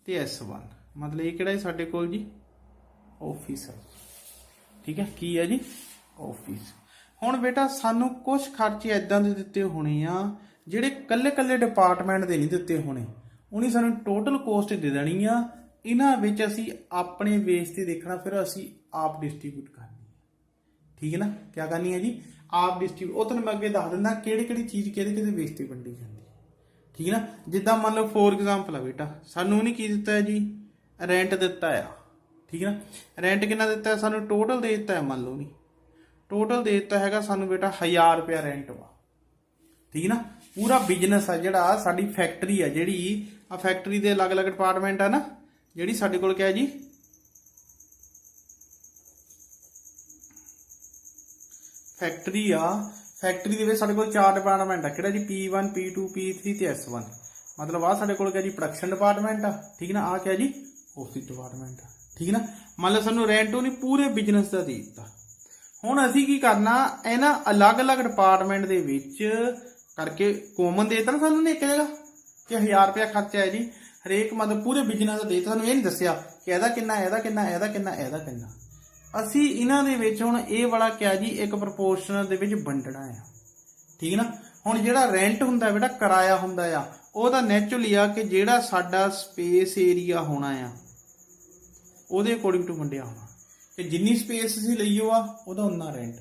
ते S1 मतलब ये किहड़ा साडे कोल जी ऑफिस है। ठीक है, की है जी ऑफिस। हुण बेटा सानू कुछ खर्चे इदां दे दित्ते होने आ जिहड़े कल्ले कल्ले डिपार्टमेंट दे नहीं दित्ते होने, उन्हें सानू टोटल कोस्ट दे देनी आ। इन्हां विच असीं अपने बेस ते देखना, फिर असीं आप डिस्ट्रीब्यूट करनी है। ठीक है ना, क्या करनी है जी आप डिस्ट्रीब्यूट। वो तुहानूं मैं अगे दस दिंदा किहड़ी किहड़ी चीज़ किहदे किहदे बेस ते वंडी जांदी है। ठीक है ना, जिद्दां मान लो फॉर एग्जाम्पल है बेटा सानू उन्हें की दिता है जी रेंट दिता है। ठीक है ना, रेंट कितना दिता है सानू टोटल दे दिता है, मान लो नहीं टोटल दे दिता है सानू बेटा 1000 रुपया रेंट वा। ठीक है ना, पूरा बिजनेस है जिहड़ा साडी फैक्ट्री है, जिहड़ी आ फैक्ट्री दे अलग अलग डिपार्टमेंट है ना, जिहड़ी साडे कोल क्या है जी फैक्ट्री आ। फैक्ट्री दे विच साडे कोल 4 डिपार्टमेंट है, किहड़ा जी P1 P2 P3 ते S1 मतलब आ साडे कोल क्या जी प्रोडक्शन डिपार्टमेंट आ। ठीक है ना, आ क्या जी ऑफिस डिपार्टमेंट आ। ठीक है ना, मान लो सानू रेंट नहीं पूरे बिजनेस का दे दिता। हुण असीं की करना इन्हां अलग अलग डिपार्टमेंट दे विच करके कॉमन दे दिता ना सानू एक जगह कि 1000 रुपया खर्चा है जी हरेक मतलब पूरे बिजनेस का दे दिता। सानू ये नहीं दस्सिया कि इहदा किन्ना इहदा किन्ना इहदा किन्ना इहदा किन्ना। असीं इन्हां दे विच हुण ये वाला क्या जी एक प्रपोर्शनल दे विच वंडना है। ठीक है ना, हुण जिहड़ा रेंट हुंदा बेटा किराया हुंदा आ ਉਹ ਤਾਂ ਨੈਚੁਰਲੀ ਆ ਕਿ ਜਿਹੜਾ ਸਾਡਾ ਸਪੇਸ ਏਰੀਆ ਹੋਣਾ ਆ ਉਹਦੇ ਅਕੋਰਡਿੰਗ ਟੂ ਵੰਡਿਆ ਹੋਣਾ ਕਿ ਜਿੰਨੀ ਸਪੇਸ ਅਸੀਂ ਲਈਓ ਆ ਉਹਦਾ ਉਨਾ ਰੈਂਟ।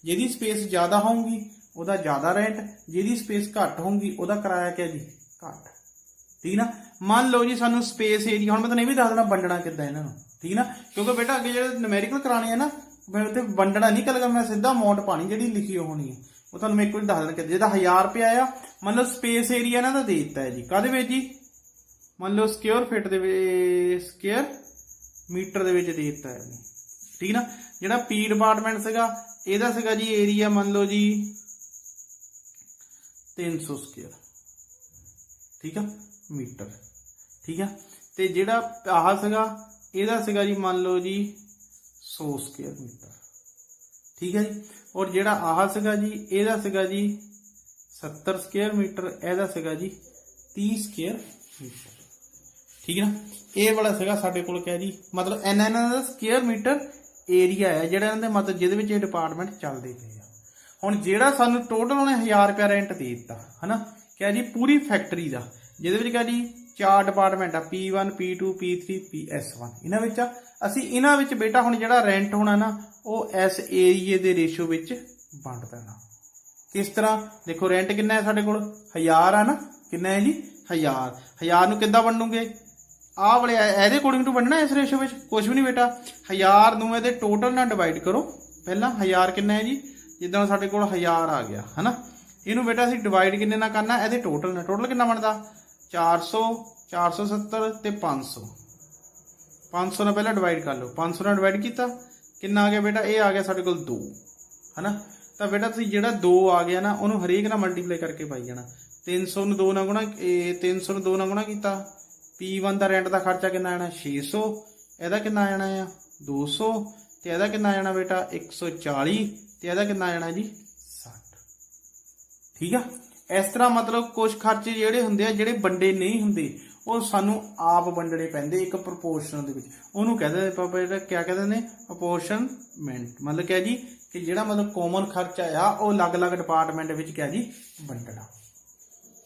ਜਿਹਦੀ ਸਪੇਸ ਜ਼ਿਆਦਾ ਹੋਊਗੀ ਉਹਦਾ ਜ਼ਿਆਦਾ ਰੈਂਟ, ਜਿਹਦੀ ਸਪੇਸ ਘੱਟ ਹੋਊਗੀ ਉਹਦਾ ਕਿਰਾਇਆ ਕਿਆ ਜੀ ਘੱਟ। ਠੀਕ ਨਾ, ਮੰਨ ਲਓ ਜੀ ਸਾਨੂੰ ਸਪੇਸ ਏਰੀਆ ਹੁਣ ਮੈਂ ਤੁਹਾਨੂੰ ਇਹ ਵੀ ਦੱਸ ਦੇਣਾ ਵੰਡਣਾ ਕਿੱਦਾਂ ਇਹਨਾਂ ਨੂੰ। ਠੀਕ ਨਾ, ਕਿਉਂਕਿ ਬੇਟਾ ਅੱਗੇ ਜਿਹੜੇ ਨੂਮੈਰੀਕਲ ਕਰਾਣੇ ਆ ਨਾ ਮੈਂ ਉੱਥੇ ਵੰਡਣਾ ਨਹੀਂ ਕਰੇਗਾ, ਮੈਂ ਸਿੱਧਾ ਅਮਾਊਂਟ ਪਾਣੀ ਜਿਹੜੀ ਲਿਖੀ ਹੋਣੀ ਹੈ ਉਹ ਤੁਹਾਨੂੰ ਮੈਂ ਇੱਕ ਵਾਰੀ ਦੱਸ ਦੇਣਾ ਕਿ ਜਿਹਦਾ 1000 ਰੁਪਇਆ ਆ मतलब स्पेस एरिया ना दे दिता है जी काहदे विच जी मान लो स्क्वेयर फिट दे स्क्वेयर मीटर दे विच दे दिता है। ठीक ना, जिहड़ा P डिपार्टमेंट सीगा इहदा सीगा जी एरिया मान लो जी 300 स्क्वेयर। ठीक है मीटर। ठीक है, ते जिहड़ा आह सीगा इहदा सीगा जी मान लो जी 100 स्क्वेयर मीटर। ठीक है जी, और जिहड़ा आह सीगा जी इहदा सीगा जी 70 स्क्वेयर मीटर, ਇਹਦਾ ਸੀਗਾ ਜੀ 30 स्क्वेयर मीटर। ठीक है ना, ਇਹ ਵਾਲਾ ਸੀਗਾ ਸਾਡੇ ਕੋਲ ਕਿਹਾ ਜੀ ਮਤਲਬ ਇਹਨਾਂ ਦਾ ਸਕੁਅਰ ਮੀਟਰ ਏਰੀਆ ਹੈ ਜਿਹੜਾ ਇਹਨਾਂ ਦੇ ਮਤਲਬ ਜਿਹਦੇ ਵਿੱਚ ਇਹ ਡਿਪਾਰਟਮੈਂਟ ਚੱਲਦੇ ਪਏ ਆ। ਹੁਣ ਜਿਹੜਾ ਸਾਨੂੰ ਟੋਟਲ ਉਹਨੇ 1000 ਰੁਪਇਆ ਰੈਂਟ ਦੇ ਦਿੱਤਾ ਹਨਾ ਕਿਹਾ ਜੀ ਪੂਰੀ ਫੈਕਟਰੀ ਦਾ, ਜਿਹਦੇ ਵਿੱਚ ਕਿਹਾ ਜੀ 4 ਡਿਪਾਰਟਮੈਂਟ ਆ P1 P2 P3 PS1 ਇਹਨਾਂ ਵਿੱਚ ਆ। ਅਸੀਂ ਇਹਨਾਂ ਵਿੱਚ ਬੇਟਾ ਹੁਣ ਜਿਹੜਾ ਰੈਂਟ ਹੋਣਾ ਨਾ ਉਹ ਇਸ ਏਰੀਏ ਦੇ ਰੇਸ਼ੋ ਵਿੱਚ ਵੰਡ ਦੇਣਾ। किस तरह देखो रेंट कितना है साढ़े को 1000 है ना, कितना है जी 1000। 1000 नूं किद्दां वंडूंगे आ वाले एदे अकॉर्डिंग टू वंडना इस रेशो में कुछ भी नहीं बेटा। 1000 नूं इहदे टोटल नाल डिवाइड करो। पहला 1000 कितना है जी जिद्दां साढ़े कोल 1000 आ गया है ना, इहनूं बेटा असीं डिवाइड किन्ने नाल करना इहदे टोटल नाल। टोटल कितना बनदा 400 470 ते 500। 500 नाल पहला डिवाइड कर लो, 500 नाल डिवाइड किया कितना आ गया बेटा ये आ गया साढ़े कोल 2 है ना। तो बेटा तुसीं जिहड़ा 2 आ गया ना उन्होंने हरेक नाल मल्टीप्लाई करके पाई जाना। 300 नूं 2 नाल गुणा 300 नूं 2 नाल गुणा कीता। P1 का रेंट का खर्चा कितना आना 600, इहदा कितना आना है 200 ते इहदा कितना आना बेटा 140 ते इहदा कितना आना जी 60। ठीक है, इस तरह मतलब कुछ खर्चे जिहड़े हुंदे आ जिहड़े वंडे नहीं हुंदे ਉਹ ਸਾਨੂੰ ਆਪ ਵੰਡਣੇ ਪੈਂਦੇ ਇੱਕ ਪ੍ਰਪੋਰਸ਼ਨ ਦੇ ਵਿੱਚ। ਉਹਨੂੰ ਕਹਿੰਦੇ ਪਾਪਾ ਜਿਹੜਾ ਕਿਆ ਕਹਿੰਦੇ ਨੇ ਅਪੋਰਸ਼ਨਮੈਂਟ। ਮਤਲਬ ਕਿਆ ਜੀ ਕਿ ਜਿਹੜਾ ਮਤਲਬ ਕਾਮਨ ਖਰਚਾ ਆ ਉਹ ਅਲੱਗ-ਅਲੱਗ ਡਿਪਾਰਟਮੈਂਟ ਵਿੱਚ ਕਿਆ ਜੀ ਵੰਡਣਾ।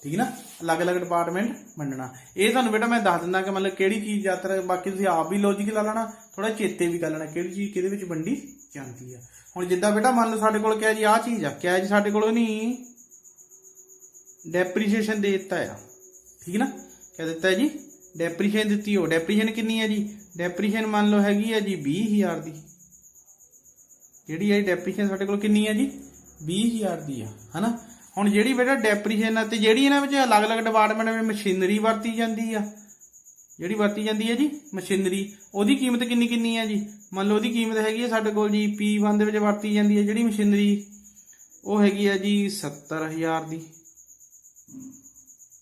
ਠੀਕ ਨਾ, ਅਲੱਗ-ਅਲੱਗ ਡਿਪਾਰਟਮੈਂਟ ਵੰਡਣਾ। ਇਹ ਤੁਹਾਨੂੰ ਬੇਟਾ ਮੈਂ ਦੱਸ ਦਿੰਦਾ ਕਿ ਮਤਲਬ ਕਿਹੜੀ ਚੀਜ਼ ਜ਼ਿਆਦਾਤਰ, ਬਾਕੀ ਤੁਸੀਂ ਆਪ ਵੀ ਲੌਜਿਕ ਲਾ ਲੈਣਾ, ਥੋੜਾ ਚੇਤੇ ਵੀ ਕਰ ਲੈਣਾ ਕਿਹੜੀ ਚੀਜ਼ ਕਿਹਦੇ ਵਿੱਚ ਵੰਡੀ ਜਾਂਦੀ ਆ। ਹੁਣ ਜਿੱਦਾਂ ਬੇਟਾ ਮੰਨ ਲਓ ਸਾਡੇ ਕੋਲ ਕਿਆ ਜੀ ਆਹ ਚੀਜ਼ ਆ, ਕਿਆ ਜੀ ਸਾਡੇ ਕੋਲ ਨਹੀਂ ਡੈਪਰੀਸ਼ੀਏਸ਼ਨ ਦੇ ਦਿੱਤਾ ਆ। ਠੀਕ ਨਾ, क्या दिता है जी डेप्रीशिएशन दी हो। डेप्रीशिएशन कितनी है जी, डेप्रीशिएशन मान लो हैगी है जी 20000 की। जी है डेप्रीशिएशन साडे कोल कितनी है जी 20000 की है ना। हुण जिहड़ी बेटा डेप्रीशिएशन ते जिहड़ी इन्हां विच अलग अलग डिपार्टमेंट में मशीनरी वरती जाती है, जिहड़ी वरती जाती है जी मशीनरी ओहदी कीमत कितनी कितनी है जी। मान लो ओहदी कीमत हैगी है साडे कोल जी P1 दे विच वरती जाती है जिहड़ी मशीनरी ਉਹ हैगी है जी 70000 की।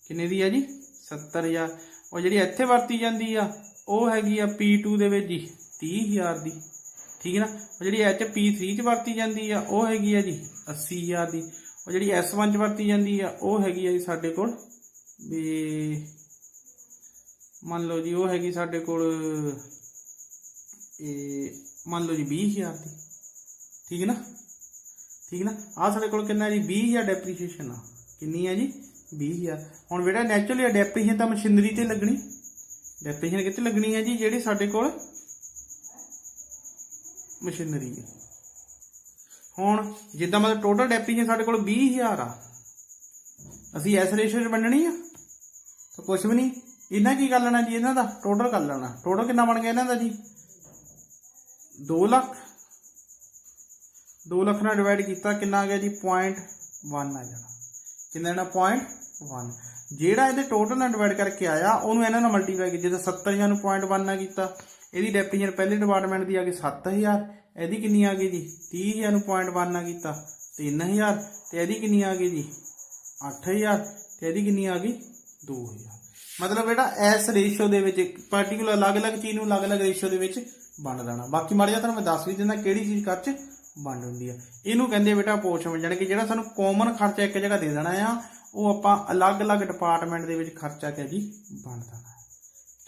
किन्ने दी है जी 70000। और जी इत्थे वरती जाती आ वो हैगी आ P2 दे विच जी 30000 की। ठीक है ना। जी HP3 च वरती जाती है वो हैगी है जी 80,000 की। और जी S1 च वरती जाती है वो हैगी है जी साडे कोल भी मान लो जी वो हैगी साडे कोल मान लो जी 20,000 की। ठीक है ना, ठीक है ना। आ साडे कोल कितना जी 20,000 डेप्रीसीएशन आ, कितनी है जी 20,000। हुण बेटा नैचुरली डेप्रीसीएशन तो मशीनरी ते लगनी, डेप्रीसीएशन कित्थे लगनी है जी जिहड़ी साडे कोल मशीनरी है। हुण जिद्दां मतलब टोटल डेप्रीसीएशन साडे कोल 20,000 आ, असीं इस रेशो च वंडणी आ तो कुछ भी नहीं, इन्हां की कर लेना जी, इन्हां दा टोटल कर लेना। टोटल कितना बन गया इन्हां दा जी 2 लाख। 2 लाख नाल डिवाइड किया कितना आ गया जी 0.1 आ जाना, कितना आना 0.1। ਜਿਹੜਾ ਇਹਦੇ टोटल ਨਾਲ डिवाइड करके आया ਉਹਨੂੰ ਇਹਨਾਂ ਨਾਲ मल्टीप्लाई ਕੀਤਾ, ਜਿੱਦਾਂ 70,000 ਨੂੰ 0.1 ਨਾਲ ਕੀਤਾ, ਇਹਦੀ ਡੈਪਰੀਸ਼ਨ ਪਹਿਲੇ ਡਿਪਾਰਟਮੈਂਟ ਦੀ ਆ ਗਈ 7,000, ਇਹਦੀ ਕਿੰਨੀ ਆ ਗਈ ਜੀ 30,000 ਨੂੰ 0.1 ਨਾਲ ਕੀਤਾ 3,000, ਤੇ ਇਹਦੀ ਕਿੰਨੀ ਆ ਗਈ ਜੀ 8,000, ਤੇ ਇਹਦੀ ਕਿੰਨੀ ਆ ਗਈ 2,000। मतलब बेटा इस रेशो ਦੇ ਵਿੱਚ ਪਾਰਟੀਕੂਲਰ ਅਲੱਗ-ਅਲੱਗ ਚੀਜ਼ ਨੂੰ ਅਲੱਗ-ਅਲੱਗ ਰੇਸ਼ੋ ਦੇ ਵਿੱਚ ਵੰਡ ਦੇਣਾ। ਬਾਕੀ ਮਾੜਾ ਜਿਹਾ ਤੁਹਾਨੂੰ ਮੈਂ ਦੱਸ ਵੀ ਦਿੰਦਾ ਕਿਹੜੀ ਚੀਜ਼ ਕਰ ਚ ਵੰਡ ਹੁੰਦੀ ਆ। ਇਹਨੂੰ ਕਹਿੰਦੇ ਬੇਟਾ ਅਪੋਰਚਨਮੈਂਟ, ਜਾਣੀ ਕਿ ਜਿਹੜਾ ਸਾਨੂੰ ਕਾਮਨ ਖਰਚਾ ਇੱਕ ਜਗ੍ਹਾ ਦੇ ਦੇਣਾ ਆ ਉਹ ਆਪਾਂ ਅਲੱਗ-ਅਲੱਗ ਡਿਪਾਰਟਮੈਂਟ ਦੇ ਵਿੱਚ ਖਰਚਾ ਕਿਆ ਜੀ ਵੰਡ ਦੇਣਾ,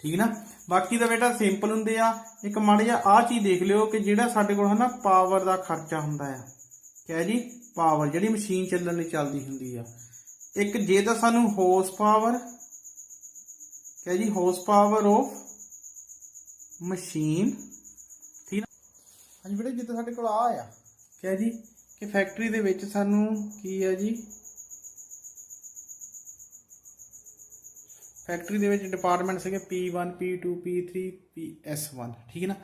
ਠੀਕ ਨਾ। ਬਾਕੀ ਦਾ ਬੇਟਾ ਸਿੰਪਲ ਹੁੰਦੇ ਆ। ਇੱਕ ਮਾੜਾ ਜਿਹਾ ਆਹ ਚੀਜ਼ ਦੇਖ ਲਿਓ ਕਿ ਜਿਹੜਾ ਸਾਡੇ ਕੋਲ ਹੈ ਨਾ ਪਾਵਰ ਦਾ ਖਰਚਾ ਹੁੰਦਾ ਆ, ਕਿਆ ਜੀ ਪਾਵਰ ਜਿਹੜੀ ਮਸ਼ੀਨ ਚੱਲਣ ਲਈ ਚੱਲਦੀ ਹੁੰਦੀ ਆ। ਇੱਕ ਜੇ ਤਾਂ ਸਾਨੂੰ ਹੋਰਸ ਪਾਵਰ क्या जी हॉर्स पावर ऑफ मशीन, ठीक है। हाँ जी बेटा जिद्दां साडे कोल आ क्या जी कि फैक्ट्री दे विच सानू की है जी फैक्ट्री दे विच डिपार्टमेंट सीगे P1 P2 P3 PS1, ठीक है ना।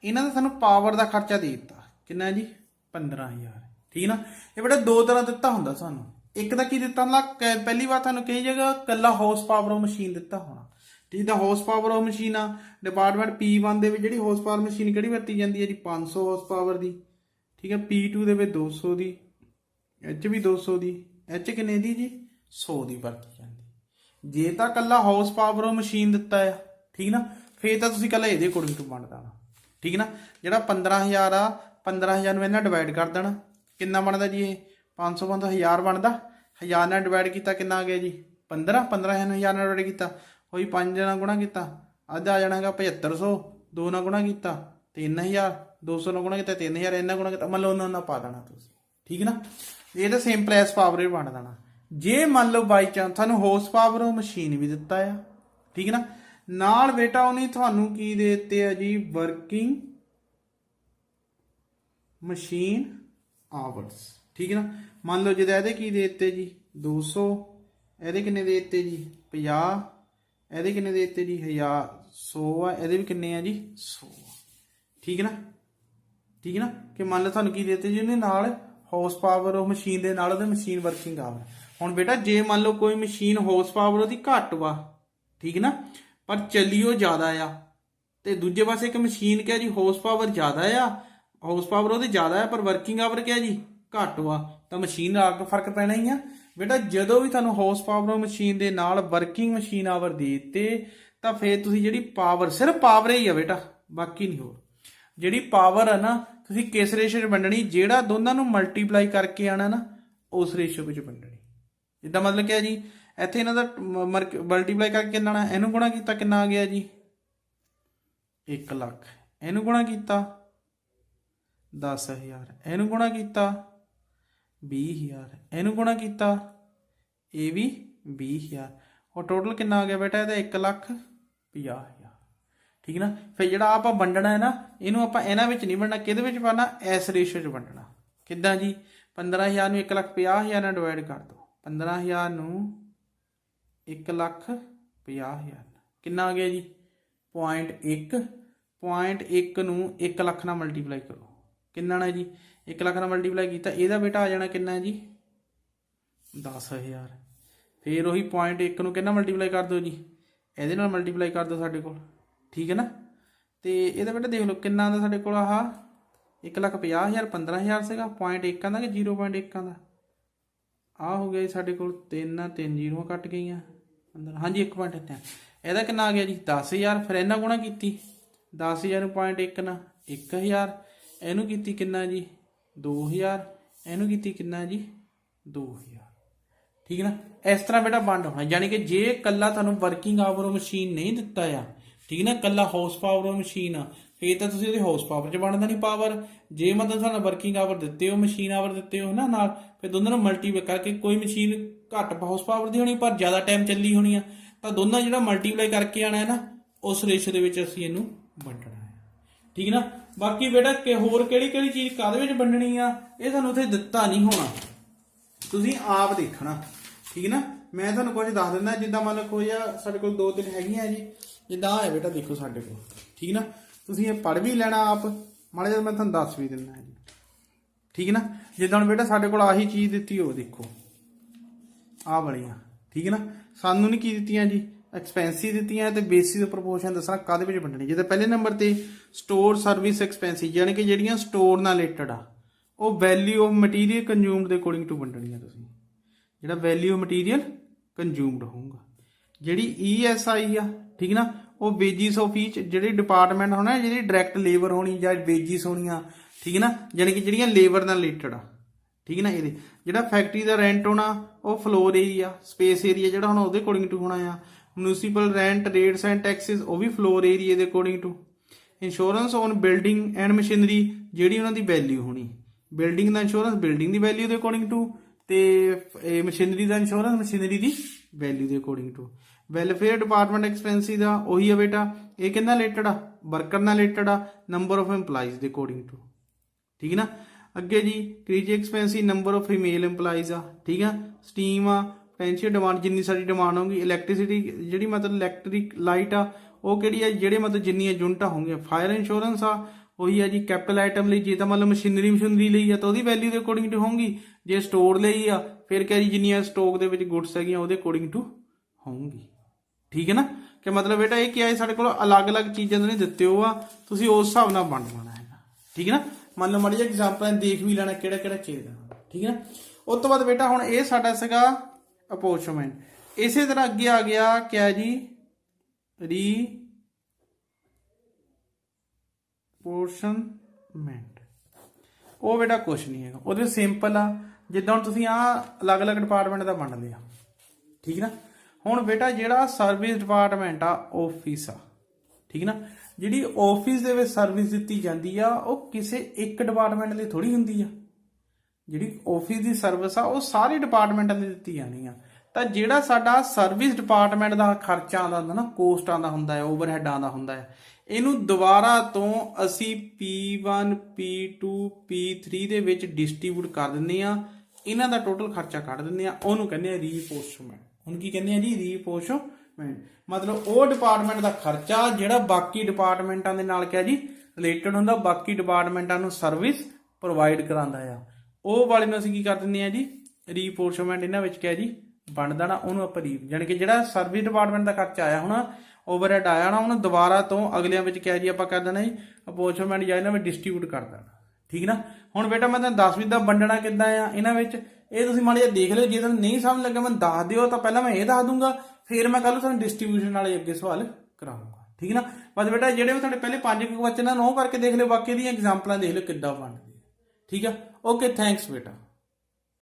इन्हां दा सानू पावर दा खर्चा दे दित्ता कितना जी 15,000, ठीक है ना। ये बेटा दो तरह दिता हुंदा सानू, एक दा की दिता हुंदा पहली बार सानू कई जगह कल्ला हॉर्स पावर ऑफ मशीन दिता होना, ठीक है। हॉर्स पावर ऑफ मशीन आ डिपार्टमेंट P1 ਦੇ ਵਿੱਚ ਜਿਹੜੀ हॉर्स पावर मशीन ਕਿਹੜੀ ਵਰਤੀ ਜਾਂਦੀ ਹੈ ਜੀ 500 हॉर्स पावर ਦੀ, ठीक है। P2 ਦੇ ਵਿੱਚ 200 ਦੀ, ਇਹ ਵੀ 200 ਦੀ, ਇਹ ਕਿੰਨੇ ਦੀ ਜੀ 100 ਦੀ ਵਰਤੀ ਜਾਂਦੀ। ਜੇ ਤਾਂ ਕੱਲਾ ਹੌਰਸ ਪਾਵਰ ਆਫ ਮਸ਼ੀਨ ਦਿੱਤਾ ਆ, ਠੀਕ ਨਾ, ਫੇਰ ਤਾਂ ਤੁਸੀਂ ਕੱਲਾ ਇਹਦੇ ਅਕੋਰਡਿੰਗ ਟੂ ਵੰਡ ਦੇਣਾ, ਠੀਕ ਨਾ। ਜਿਹੜਾ 15,000 ਆ 15,000 ਨੂੰ ਇਹਨਾਂ ਡਿਵਾਈਡ ਕਰ ਦੇਣਾ, ਕਿੰਨਾ ਬਣਦਾ ਜੀ ਇਹ 500 ਬੰਦਾ 1000 ਬਣਦਾ, 1000 ਨਾਲ ਡਿਵਾਈਡ ਕੀਤਾ ਕਿੰਨਾ ਆ ਗਿਆ ਜੀ 15, 15,000 ਨਾਲ ਡਿਵਾਈਡ ਕੀਤਾ ਉਹੀ 5 ਨਾਲ ਗੁਣਾ ਕੀਤਾ ਅੱਧ ਆ ਜਾਣਾ ਹੈਗਾ 7500, 2 ਨਾਲ ਗੁਣਾ ਕੀਤਾ 3000, 200 ਨਾਲ ਗੁਣਾ ਕੀਤਾ 3000, ਇੰਨਾ ਗੁਣਾ ਕੀਤਾ ਮੰਨ ਲਓ ਉਹਨਾਂ ਪਾ ਦੇਣਾ ਤੁਸੀਂ, ਠੀਕ ਨਾ। ਇਹ ਤਾਂ ਸੇਮ ਪਲੇਸ ਪਾਵਰ ਹੀ ਵੰਡ ਦੇਣਾ। ਜੇ ਮੰਨ ਲਓ ਬਾਈ ਚਾਂਸ ਤੁਹਾਨੂੰ ਹੌਰਸ ਪਾਵਰ ਉਹ ਮਸ਼ੀਨ ਵੀ ਦਿੱਤਾ ਆ, ਠੀਕ ਨਾ, ਨਾਲ ਬੇਟਾ ਉਹਨੇ ਤੁਹਾਨੂੰ ਕੀ ਦੇ ਦਿੱਤੇ ਆ ਜੀ ਵਰਕਿੰਗ ਮਸ਼ੀਨ ਆਵਰਸ, ਠੀਕ ਨਾ। ਮੰਨ ਲਓ ਜਿਹਦਾ ਇਹਦੇ ਕੀ ਦੇ ਦਿੱਤੇ ਜੀ 200, ਇਹਦੇ ਕਿੰਨੇ ਦੇ ਦਿੱਤੇ ਜੀ 50, ਇਹਦੇ ਕਿੰਨੇ ਦੇ ਦਿੱਤੇ ਜੀ 1000, 100 ਆ, ਇਹਦੇ ਵੀ ਕਿੰਨੇ ਆ ਜੀ 100, ਠੀਕ ਨਾ, ਠੀਕ ਨਾ। ਕਿ ਮੰਨ ਲਓ ਤੁਹਾਨੂੰ ਕੀ ਦੇ ਦਿੱਤੇ ਜੀ ਉਹਨੇ ਨਾਲ ਹੌਰਸ ਪਾਵਰ ਉਹ ਮਸ਼ੀਨ ਦੇ ਨਾਲ ਉਹਦੇ ਮਸ਼ੀਨ ਵਰਕਿੰਗ ਆਵਰ। ਹੁਣ ਬੇਟਾ ਜੇ ਮੰਨ ਲਓ ਕੋਈ ਮਸ਼ੀਨ ਹੌਰਸ ਪਾਵਰ ਉਹਦੀ ਘੱਟ ਵਾ, ਠੀਕ ਨਾ, ਪਰ ਚੱਲੀ ਉਹ ਜ਼ਿਆਦਾ ਆ, ਤੇ ਦੂਜੇ ਪਾਸੇ ਇੱਕ ਮਸ਼ੀਨ ਕਿਹਾ ਜੀ ਹੌਰਸ ਪਾਵਰ ਜ਼ਿਆਦਾ ਆ, ਹੌਰਸ ਪਾਵਰ ਉਹਦੀ ਜ਼ਿਆਦਾ ਆ ਪਰ ਵਰਕਿੰਗ ਆਵਰ ਕਿਹਾ ਜੀ ਘੱਟ ਵਾ, ਤਾਂ ਮਸ਼ੀਨ ਨਾਲ ਫਰਕ ਪੈਣਾ ਹੀ ਆ बेटा। ਜਦੋਂ ਵੀ ਤੁਹਾਨੂੰ ਹੌਰਸ ਪਾਵਰ ਮਸ਼ੀਨ ਦੇ ਨਾਲ ਵਰਕਿੰਗ ਮਸ਼ੀਨ ਆਵਰ ਦੇ ਦਿੱਤੇ ਤਾਂ ਫਿਰ ਤੁਸੀਂ ਜਿਹੜੀ ਪਾਵਰ ਸਿਰਫ ਪਾਵਰ ਹੀ ਆ ਬੇਟਾ, ਬਾਕੀ ਨਹੀਂ ਹੋਰ। ਜਿਹੜੀ ਪਾਵਰ ਆ ਨਾ ਤੁਸੀਂ ਕਿਸ ਰੇਸ਼ੋ 'ਚ ਵੰਡਣੀ, ਜਿਹੜਾ ਦੋਨਾਂ ਨੂੰ ਮਲਟੀਪਲਾਈ ਕਰਕੇ ਆਣਾ ਨਾ ਉਸ ਰੇਸ਼ੋ ਵਿੱਚ ਵੰਡਣੀ। ਜਿੱਦਾਂ ਮਤਲਬ ਕਿ ਜੀ ਇੱਥੇ ਇਹਨਾਂ ਦਾ ਮਲਟੀਪਲਾਈ ਕਰਕੇ ਕਿੰਨਾ ਆਣਾ, ਇਹਨੂੰ ਗੁਣਾ ਕੀਤਾ ਕਿੰਨਾ ਆ ਗਿਆ ਜੀ 1 ਲੱਖ, ਇਹਨੂੰ ਗੁਣਾ ਕੀਤਾ 10,000, ਇਹਨੂੰ ਗੁਣਾ ਕੀਤਾ 20,000, ਇਹਨੂੰ ਗੁਣਾ ਕੀਤਾ ਇਹ ਵੀ 20,000, ਉਹ ਟੋਟਲ ਕਿੰਨਾ ਆ ਗਿਆ ਬੇਟਾ ਇਹਦਾ 1,50,000, ਠੀਕ ਨਾ। ਫਿਰ ਜਿਹੜਾ ਆਪਾਂ ਵੰਡਣਾ ਹੈ ਨਾ ਇਹਨੂੰ ਆਪਾਂ ਇਹਨਾਂ ਵਿੱਚ ਨਹੀਂ ਵੰਡਣਾ, ਕਿਹਦੇ ਵਿੱਚ ਪਾਣਾ ਇਸ ਰੇਸ਼ੋ 'ਚ ਵੰਡਣਾ। ਕਿੱਦਾਂ ਜੀ 15,000 ਨੂੰ 1,50,000 ਨਾਲ ਡਿਵਾਈਡ ਕਰ ਦਿਓ, 15,000 ਨੂੰ 1,50,000 ਕਿੰਨਾ ਆ ਗਿਆ ਜੀ 0.1, 0.1 ਨੂੰ 1 ਲੱਖ ਨਾਲ ਮਲਟੀਪਲਾਈ ਕਰੋ ਕਿੰਨਾ ਨਾ ਜੀ 1 ਲੱਖ ਨਾਲ ਮਲਟੀਪਲਾਈ ਕੀਤਾ, ਇਹਦਾ ਬੇਟਾ ਆ ਜਾਣਾ ਕਿੰਨਾ ਜੀ 10,000। ਫਿਰ ਉਹੀ 0.1 ਨੂੰ ਕਿੰਨਾ ਮਲਟੀਪਲਾਈ ਕਰ ਦਿਓ ਜੀ ਇਹਦੇ ਨਾਲ ਮਲਟੀਪਲਾਈ ਕਰ ਦਿਓ ਸਾਡੇ ਕੋਲ, ਠੀਕ ਹੈ ਨਾ। ਤੇ ਇਹਦਾ ਬੇਟਾ ਦੇਖ ਲਓ ਕਿੰਨਾ ਆਉਂਦਾ ਸਾਡੇ ਕੋਲ, ਆਹ 1,50,000 15,000 ਸੀਗਾ, 0.1 ਆਉਂਦਾ ਕਿ 0.1 ਆਉਂਦਾ, ਆਹ ਹੋ ਗਿਆ ਜੀ ਸਾਡੇ ਕੋਲ 3 ਜ਼ੀਰੋਆਂ ਕੱਟ ਗਈਆਂ ਅੰਦਰ, ਹਾਂਜੀ 1.3। ਇਹਦਾ ਕਿੰਨਾ ਆ ਗਿਆ ਜੀ 10,000, ਫਿਰ ਇਹਨਾਂ ਗੁਣਾ ਕੀਤੀ 10,000 ਨੂੰ 0.1 ਨਾਲ 1,000, ਇਹਨੂੰ ਕੀਤੀ ਕਿੰਨਾ ਜੀ 2000, ਇਹਨੂੰ ਕੀਤੀ ਕਿੰਨਾ ਜੀ 2000। ਠੀਕ ਹੈ ਨਾ। ਇਸ ਤਰ੍ਹਾਂ ਬੇਟਾ ਵੰਡ ਹੋਣਾ, ਯਾਨੀ ਕਿ ਜੇ ਕੱਲਾ ਤੁਹਾਨੂੰ ਵਰਕਿੰਗ ਆਵਰ ਮਸ਼ੀਨ ਨਹੀਂ ਦਿੱਤਾ ਆ, ਠੀਕ ਨਾ, ਕੱਲਾ ਹਾਊਸ ਪਾਵਰ ਮਸ਼ੀਨ ਆ, ਫਿਰ ਤਾਂ ਤੁਸੀਂ ਉਹਦੀ ਹਾਊਸ ਪਾਵਰ 'ਚ ਵੰਡਦਾ ਨਹੀਂ ਪਾਵਰ। ਜੇ ਮਤਲਬ ਤੁਹਾਨੂੰ ਵਰਕਿੰਗ ਆਵਰ ਦਿੱਤੇ ਹੋ, ਮਸ਼ੀਨ ਆਵਰ ਦਿੱਤੇ ਹੋ ਨਾ ਨਾਲ, ਫਿਰ ਦੋਨਾਂ ਨੂੰ ਮਲਟੀਪਲਾਈ ਕਰਕੇ, ਕੋਈ ਮਸ਼ੀਨ ਘੱਟ ਹਾਊਸ ਪਾਵਰ ਦੀ ਹੋਣੀ ਪਰ ਜ਼ਿਆਦਾ ਟਾਈਮ ਚੱਲੀ ਹੋਣੀ ਆ, ਤਾਂ ਦੋਨਾਂ ਜਿਹੜਾ ਮਲਟੀਪਲਾਈ ਕਰਕੇ ਆਉਣਾ ਹੈ ਨਾ, ਉਸ ਰੇਸ਼ੋ ਦੇ ਵਿੱਚ ਅਸੀਂ ਇਹਨੂੰ ਵੰਡਣਾ ਹੈ। ਠੀਕ ਨਾ। ਬਾਕੀ ਬੇਟਾ ਕਿ ਹੋਰ ਕਿਹੜੀ ਕਿਹੜੀ ਚੀਜ਼ ਕਾਹਦੇ ਵਿੱਚ ਵੰਡਣੀ ਆ, ਇਹ ਤੁਹਾਨੂੰ ਉੱਥੇ ਦਿੱਤਾ ਨਹੀਂ ਹੋਣਾ, ਤੁਸੀਂ ਆਪ ਦੇਖਣਾ। ਠੀਕ ਨਾ। ਮੈਂ ਤੁਹਾਨੂੰ ਕੁਝ ਦੱਸ ਦਿੰਦਾ, ਜਿੱਦਾਂ ਮੰਨ ਲਓ ਕੋਈ ਆ ਸਾਡੇ ਕੋਲ 2-3 ਹੈਗੀਆਂ ਜੀ, ਜਿੱਦਾਂ ਆ ਬੇਟਾ ਦੇਖੋ ਸਾਡੇ ਕੋਲ। ਠੀਕ ਨਾ। ਤੁਸੀਂ ਇਹ ਪੜ੍ਹ ਵੀ ਲੈਣਾ ਆਪ, ਮਾੜਾ ਜਿਹਾ ਮੈਂ ਤੁਹਾਨੂੰ ਦੱਸ ਵੀ ਦਿੰਦਾ ਜੀ। ਠੀਕ ਨਾ। ਜਿੱਦਾਂ ਹੁਣ ਬੇਟਾ ਸਾਡੇ ਕੋਲ ਆਹੀ ਚੀਜ਼ ਦਿੱਤੀ ਹੋ, ਦੇਖੋ ਆਹ ਵਾਲੀਆਂ। ਠੀਕ ਨਾ। ਸਾਨੂੰ ਨਹੀਂ ਕੀ ਦਿੱਤੀਆਂ ਜੀ, ਐਕਸਪੈਂਸਿਸ ਦਿੱਤੀਆਂ ਤੇ ਬੇਸਿਸ ਪ੍ਰਪੋਰਸ਼ਨ ਦੱਸਣਾ ਕਾਹਦੇ ਵਿੱਚ ਵੰਡਣੀ। ਜਿੱਦਾਂ ਪਹਿਲੇ ਨੰਬਰ ਤੇ ਸਟੋਰ ਸਰਵਿਸ ਐਕਸਪੈਂਸਿਸ, ਯਾਨੀ ਕਿ ਜਿਹੜੀਆਂ ਸਟੋਰ ਨਾਲ ਰਿਲੇਟਡ ਆ, ਉਹ ਵੈਲਿਊ ਆਫ ਮਟੀਰੀਅਲ ਕੰਜ਼ਿਊਮਡ ਦੇ ਅਕੋਰਡਿੰਗ ਟੂ ਵੰਡਣੀਆਂ ਤੁਸੀਂ, ਜਿਹੜਾ ਵੈਲਿਊ ਆਫ ਮਟੀਰੀਅਲ ਕੰਜ਼ਿਊਮਡ ਹੋਊਗਾ। ਜਿਹੜੀ ESI ਆ, ਠੀਕ ਨਾ, ਉਹ ਵੇਜਿਸ ਆਫ ਈਚ, ਜਿਹੜੀ ਡਿਪਾਰਟਮੈਂਟ ਹੋਣਾ, ਜਿਹੜੀ ਡਾਇਰੈਕਟ ਲੇਬਰ ਹੋਣੀ ਜਾਂ ਵੇਜਿਸ ਹੋਣੀਆਂ, ਠੀਕ ਨਾ, ਯਾਨੀ ਕਿ ਜਿਹੜੀਆਂ ਲੇਬਰ ਨਾਲ ਰਿਲੇਟਡ ਆ। ਠੀਕ ਨਾ। ਇਹਦੇ ਜਿਹੜਾ ਫੈਕਟਰੀ ਦਾ ਰੈਂਟ ਹੋਣਾ, ਉਹ ਫਲੋਰ ਏਰੀਆ, ਸਪੇਸ ਏਰੀਆ ਜਿਹੜਾ ਹੋਣਾ ਉਹਦੇ ਅਕੋਰਡਿੰਗ ਟੂ ਹੋਣਾ ਆ। Municipal rent, rates and taxes, ਉਹ ਵੀ ਫਲੋਰ ਏਰੀਆ ਦੇ according to. Insurance on building and machinery, ਜਿਹੜੀ ਉਹਨਾਂ ਦੀ ਵੈਲਿਊ ਹੋਣੀ, ਬਿਲਡਿੰਗ ਦਾ ਇੰਸ਼ੋਰੈਂਸ ਬਿਲਡਿੰਗ ਦੀ ਵੈਲਿਊ ਦੇ ਅਕੋਰਡਿੰਗ ਟੂ, ਤੇ ਮਸ਼ੀਨਰੀ ਦਾ ਇੰਸ਼ੋਰੈਂਸ ਮਸ਼ੀਨਰੀ ਦੀ ਵੈਲਿਊ ਦੇ according to. Welfare department expenses ਦਾ ਉਹੀ ਆ ਬੇਟਾ, ਇਹ ਕਿੰਨਾ ਰਿਲੇਟਡ ਆ, ਵਰਕਰ ਨਾਲ ਰਿਲੇਟਡ ਆ, ਨੰਬਰ ਆਫ EMPLOYEES ਦੇ ਅਕੋਰਡਿੰਗ ਟੂ। ਠੀਕ ਨਾ। ਅੱਗੇ ਜੀ creche expenses, number of female EMPLOYEES ਆ। ਠੀਕ ਆ। ਸਟੀਮ ਆ, ਪੈਂਸ਼ੀਅਲ ਡਿਮਾਂਡ, ਜਿੰਨੀ ਸਾਡੀ ਡਿਮਾਂਡ ਹੋਊਗੀ। ਇਲੈਕਟ੍ਰੀਸਿਟੀ, ਜਿਹੜੀ ਮਤਲਬ ਇਲੈਕਟ੍ਰਿਕ ਲਾਈਟ ਆ, ਉਹ ਕਿਹੜੀ ਆ, ਜਿਹੜੇ ਮਤਲਬ ਜਿੰਨੀਆਂ ਯੂਨਿਟਾਂ ਹੋਣਗੀਆਂ। ਫਾਇਰ ਇੰਸ਼ੋਰੈਂਸ ਆ, ਉਹੀ ਆ ਜੀ ਕੈਪੀਟਲ ਆਈਟਮ ਲਈ, ਜੇ ਤਾਂ ਮਤਲਬ ਮਸ਼ੀਨਰੀ ਲਈ ਆ ਤਾਂ ਉਹਦੀ ਵੈਲਿਊ ਦੇ ਅਕੋਰਡਿੰਗ ਟੂ ਹੋਊਗੀ। ਜੇ ਸਟੋਰ ਲਈ ਆ ਫਿਰ ਕਿਹਾ ਜੀ ਜਿੰਨੀਆਂ ਸਟੋਕ ਦੇ ਵਿੱਚ ਗੁੱਡਸ ਹੈਗੀਆਂ ਉਹਦੇ ਅਕੋਰਡਿੰਗ ਟੂ ਹੋਊਗੀ। ਠੀਕ ਹੈ ਨਾ। ਕਿ ਮਤਲਬ ਬੇਟਾ ਇਹ ਕੀ ਹੈ, ਸਾਡੇ ਕੋਲ ਅਲੱਗ-ਅਲੱਗ ਚੀਜ਼ਾਂ ਦੇ ਦਿੱਤੇ ਹੋ ਆ, ਤੁਸੀਂ ਉਸ ਹਿਸਾਬ ਨਾਲ ਵੰਡ ਲੈਣਾ ਹੈਗਾ। ਠੀਕ ਹੈ ਨਾ। ਮੰਨ ਲਓ ਮਾੜੀ ਜਿਹੀ ਐਗਜ਼ਾਮਪਲ ਦੇਖ ਵੀ ਲੈਣਾ ਕਿਹੜਾ ਕਿਹੜਾ ਚੀਜ਼ ਦਾ। ਠੀਕ ਹੈ ਨਾ। ਉਸ ਤੋਂ ਬਾਅਦ ਬੇਟਾ ਹੁਣ ਇਹ ਸਾਡਾ ਸੀਗਾ ਅਪੋਰਚਮੈਂਟ। ਇਸੇ ਤਰ੍ਹਾਂ ਅੱਗੇ ਆ ਗਿਆ ਕਿਆ ਜੀ, ਰੀਪੋਰਸ਼ਨਮੈਂਟ। ਉਹ ਬੇਟਾ ਕੁਛ ਨਹੀਂ ਹੈਗਾ, ਉਹਦੇ ਸਿੰਪਲ ਆ, ਜਿੱਦਾਂ ਹੁਣ ਤੁਸੀਂ ਆਹ ਅਲੱਗ-ਅਲੱਗ ਡਿਪਾਰਟਮੈਂਟ ਦਾ ਵੰਡ ਲਿਆ। ਠੀਕ ਨਾ। ਹੁਣ ਬੇਟਾ ਜਿਹੜਾ ਸਰਵਿਸ ਡਿਪਾਰਟਮੈਂਟ ਆ, ਆਫਿਸ ਆ, ਠੀਕ ਨਾ, ਜਿਹੜੀ ਆਫਿਸ ਦੇ ਵਿੱਚ ਸਰਵਿਸ ਦਿੱਤੀ ਜਾਂਦੀ ਆ, ਉਹ ਕਿਸੇ ਇੱਕ ਡਿਪਾਰਟਮੈਂਟ ਲਈ ਥੋੜੀ ਹੁੰਦੀ ਆ। ਜਿਹੜੀ ਆਫਿਸ ਦੀ ਸਰਵਿਸ ਆ ਉਹ ਸਾਰੇ ਡਿਪਾਰਟਮੈਂਟਾਂ ਲਈ ਦਿੱਤੀ ਜਾਣੀ ਆ। ਤਾਂ ਜਿਹੜਾ ਸਾਡਾ ਸਰਵਿਸ ਡਿਪਾਰਟਮੈਂਟ ਦਾ ਖਰਚਾ ਆਉਂਦਾ ਹੁੰਦਾ ਨਾ, ਕੋਸਟ ਆਉਂਦਾ ਹੁੰਦਾ ਹੈ, ਓਵਰਹੈਡ ਆਉਂਦਾ ਹੁੰਦਾ ਹੈ, ਇਹਨੂੰ ਦੁਬਾਰਾ ਤੋਂ ਅਸੀਂ P1 P2 P3 ਦੇ ਵਿੱਚ ਡਿਸਟ੍ਰੀਬਿਊਟ ਕਰ ਦਿੰਦੇ ਆ। ਇਹਨਾਂ ਦਾ ਟੋਟਲ ਖਰਚਾ ਕੱਢ ਦਿੰਦੇ ਆ, ਉਹਨੂੰ ਕਹਿੰਦੇ ਆ ਰੀਪੋਰਸ਼ਨਮੈਂਟ। ਹੁਣ ਕੀ ਕਹਿੰਦੇ ਆ ਜੀ, ਰੀਪੋਰਸ਼ਨਮੈਂਟ। ਮਤਲਬ ਉਹ ਡਿਪਾਰਟਮੈਂਟ ਦਾ ਖਰਚਾ ਜਿਹੜਾ ਬਾਕੀ ਡਿਪਾਰਟਮੈਂਟਾਂ ਦੇ ਨਾਲ ਕਿਹਾ ਜੀ ਰਿਲੇਟਡ ਹੁੰਦਾ, ਬਾਕੀ ਡਿਪਾਰਟਮੈਂਟਾਂ ਨੂੰ ਸਰਵਿਸ ਪ੍ਰੋਵਾਈਡ ਕਰਾਉਂਦਾ ਆ, ਉਹ ਵਾਲੇ ਨੂੰ ਅਸੀਂ ਕੀ ਕਰ ਦਿੰਦੇ ਆ ਜੀ, ਰੀਪੋਰਸ਼ਨਮੈਂਟ। ਇਹਨਾਂ ਵਿੱਚ ਕਿਹਾ ਜੀ ਵੰਡ ਦੇਣਾ, ਉਹਨੂੰ ਆਪਾਂ ਯਾਨੀ ਕਿ ਜਿਹੜਾ ਸਰਵਿਸ ਡਿਪਾਰਟਮੈਂਟ ਦਾ ਖਰਚਾ ਆਇਆ ਹੁਣ, ਓਵਰਹੈਡ ਆਇਆ ਨਾ, ਉਹਨੂੰ ਦੁਬਾਰਾ ਤੋਂ ਅਗਲਿਆਂ ਵਿੱਚ ਕਿਹਾ ਜੀ ਆਪਾਂ ਕਰ ਦੇਣਾ ਜੀ ਅਪੋਰਚਮੈਂਟ, ਜਾਂ ਇਹਨਾਂ ਵਿੱਚ ਡਿਸਟ੍ਰੀਬਿਊਟ ਕਰ ਦੇਣਾ। ਠੀਕ ਨਾ। ਹੁਣ ਬੇਟਾ ਮੈਂ ਤੁਹਾਨੂੰ ਦੱਸ ਵੀ ਦਿੱਤਾ ਵੰਡਣਾ ਕਿੱਦਾਂ ਆ ਇਹਨਾਂ ਵਿੱਚ, ਇਹ ਤੁਸੀਂ ਮਾੜਾ ਜਿਹਾ ਦੇਖ ਲਿਓ। ਜੇ ਤੁਹਾਨੂੰ ਨਹੀਂ ਸਮਝ ਲੱਗਾ ਮੈਨੂੰ ਦੱਸ ਦਿਓ, ਤਾਂ ਪਹਿਲਾਂ ਮੈਂ ਇਹ ਦੱਸ ਦੂੰਗਾ, ਫਿਰ ਮੈਂ ਕੱਲ ਨੂੰ ਤੁਹਾਨੂੰ ਡਿਸਟ੍ਰੀਬਿਊਸ਼ਨ ਵਾਲੇ ਅੱਗੇ ਸਵਾਲ ਕਰਾਉਂਗਾ। ਠੀਕ ਨਾ। ਬਸ ਬੇਟਾ ਜਿਹੜੇ ਵੀ ਤੁਹਾਡੇ ਪਹਿਲੇ 5 ਕੁਐਸਚਨ ਆ ਉਹ ਕਰਕੇ ਦੇਖ ਲਿਓ, ਬਾਕੀ ਦੀਆਂ ਐਗਜ਼ਾਮਪਲਾਂ ਦੇਖ ਲਿਓ ਕਿੱਦਾਂ ਵੰਡਦੇ। ਠੀਕ ਆ। ਓਕੇ, ਥੈਂਕਸ ਬੇਟਾ।